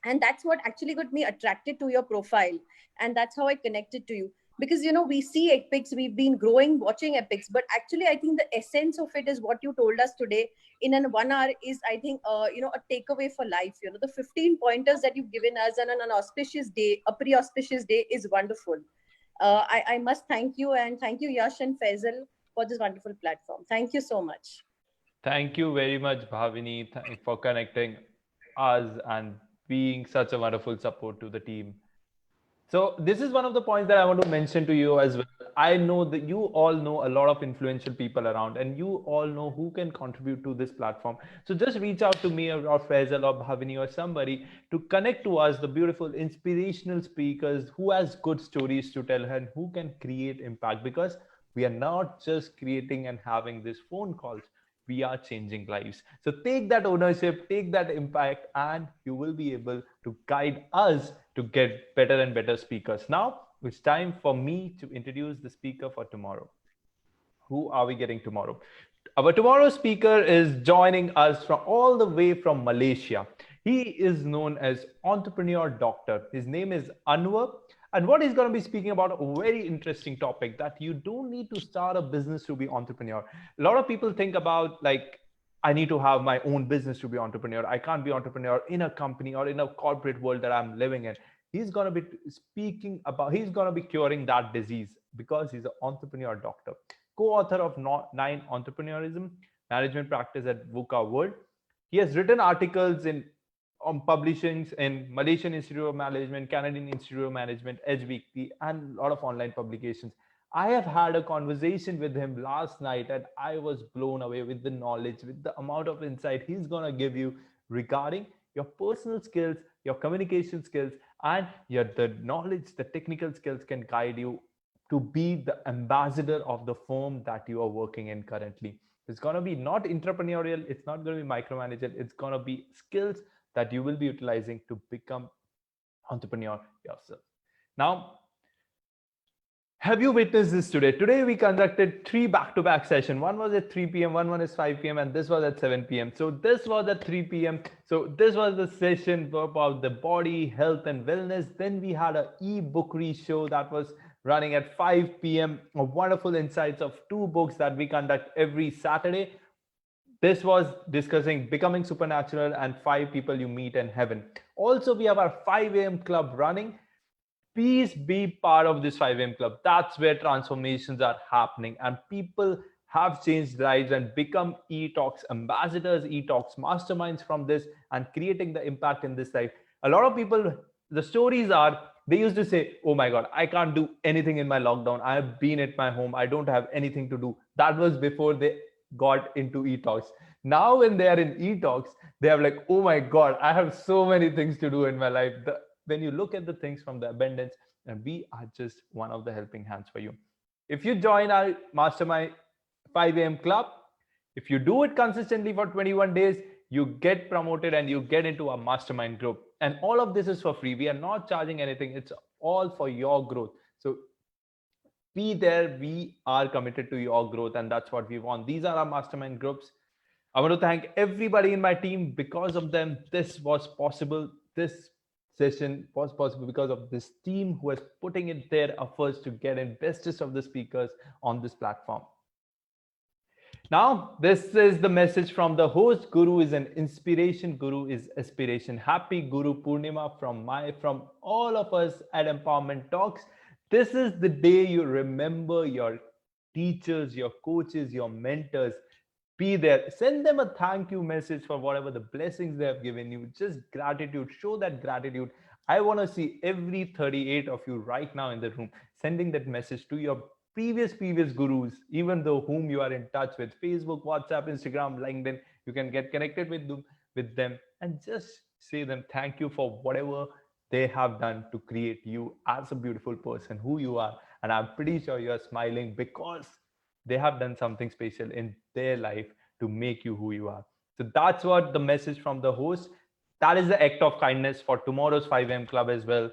And that's what actually got me attracted to your profile, and that's how I connected to you. Because we see epics, we've been growing watching epics, but actually I think the essence of it is what you told us today in an 1 hour is, I think, a takeaway for life. The 15 pointers that you've given us on an auspicious day, a pre-auspicious day, is wonderful. I must thank you, and thank you, Yash and Faisal, for this wonderful platform. Thank you so much. Thank you very much, Bhavini, for connecting us and being such a wonderful support to the team. So this is one of the points that I want to mention to you as well. I know that you all know a lot of influential people around, and you all know who can contribute to this platform. So just reach out to me or Faisal or Bhavini or somebody to connect to us, the beautiful inspirational speakers who has good stories to tell and who can create impact, because we are not just creating and having these phone calls. We are changing lives. So take that ownership, take that impact, and you will be able to guide us to get better and better speakers. Now it's time for me to introduce the speaker for tomorrow. Who are we getting tomorrow? Our tomorrow speaker is joining us from all the way from Malaysia. He is known as Entrepreneur Doctor. His name is Anwar. And what he's going to be speaking about, a very interesting topic, that you don't need to start a business to be entrepreneur. A lot of people think about, like, I need to have my own business to be entrepreneur. I can't be entrepreneur in a company or in a corporate world that I'm living in. He's going to be speaking about, he's going to be curing that disease because he's an entrepreneur doctor, co-author of 9 Entrepreneurism Management Practice at VUCA World. He has written articles on publishings in Malaysian Institute of Management, Canadian Institute of Management, Edge Weekly, and a lot of online publications. I have had a conversation with him last night, and I was blown away with the knowledge, with the amount of insight he's going to give you regarding your personal skills, your communication skills, and the knowledge, the technical skills can guide you to be the ambassador of the firm that you are working in currently. It's going to be not entrepreneurial. It's not going to be micromanagerial. It's going to be skills that you will be utilizing to become entrepreneur yourself. Now, have you witnessed this today? Today we conducted 3 back-to-back sessions. One was at 3 p.m., one is 5 p.m., and this was at 7 p.m. So this was at 3 p.m. So this was the session about the body, health, and wellness. Then we had an e-bookery show that was running at 5 p.m. Wonderful insights of 2 books that we conduct every Saturday. This was discussing becoming supernatural and 5 people you meet in heaven. Also, we have our 5 a.m. club running. Please be part of this 5 a.m. club. That's where transformations are happening, and people have changed lives and become e-talks ambassadors, e-talks masterminds from this, and creating the impact in this life. A lot of people, the stories are, they used to say, oh my God, I can't do anything in my lockdown. I have been at my home. I don't have anything to do. That was before they got into e-talks. Now when they are in e-talks, they are like, oh my God, I have so many things to do in my life. When you look at the things from the abundance, and we are just one of the helping hands for you. If you join our mastermind 5 a.m. club, if you do it consistently for 21 days, you get promoted and you get into our mastermind group. And all of this is for free. We are not charging anything. It's all for your growth. So be there. We are committed to your growth, and that's what we want. These are our mastermind groups. I want to thank everybody in my team. Because of them, this was possible. This session was possible because of this team who is putting in their efforts to get in bestest of the speakers on this platform. Now, this is the message from the host. Guru is an inspiration. Guru is aspiration. Happy Guru Purnima from all of us at Empowerment Talks. This is the day you remember your teachers, your coaches, your mentors. Be there. Send them a thank you message for whatever the blessings they have given you. Just gratitude. Show that gratitude. I want to see every 38 of you right now in the room sending that message to your previous gurus, even though whom you are in touch with. Facebook, WhatsApp, Instagram, LinkedIn. You can get connected with them and just say them thank you for whatever they have done to create you as a beautiful person who you are. And I'm pretty sure you're smiling because they have done something special in their life to make you who you are. So that's what the message from the host. That is the act of kindness for tomorrow's 5 a.m. club as well.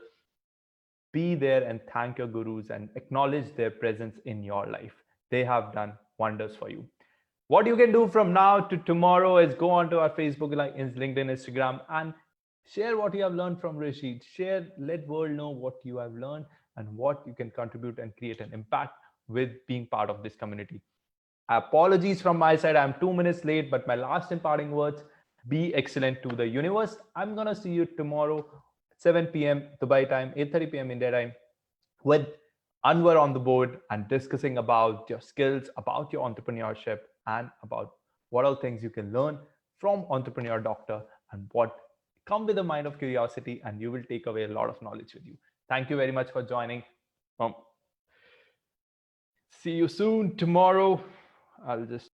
Be there and thank your gurus and acknowledge their presence in your life. They have done wonders for you. What you can do from now to tomorrow is go onto our Facebook, LinkedIn, Instagram, and share what you have learned from Rashid. Share, let world know what you have learned and what you can contribute and create an impact with being part of this community. Apologies from my side, I'm 2 minutes late, but my last imparting words, be excellent to the universe. I'm gonna see you tomorrow, 7 p.m. Dubai time, 8:30 p.m. India time, with Anwar on the board and discussing about your skills, about your entrepreneurship, and about what all things you can learn from Entrepreneur Doctor and what come with a mind of curiosity, and you will take away a lot of knowledge with you. Thank you very much for joining. See you soon tomorrow. I'll just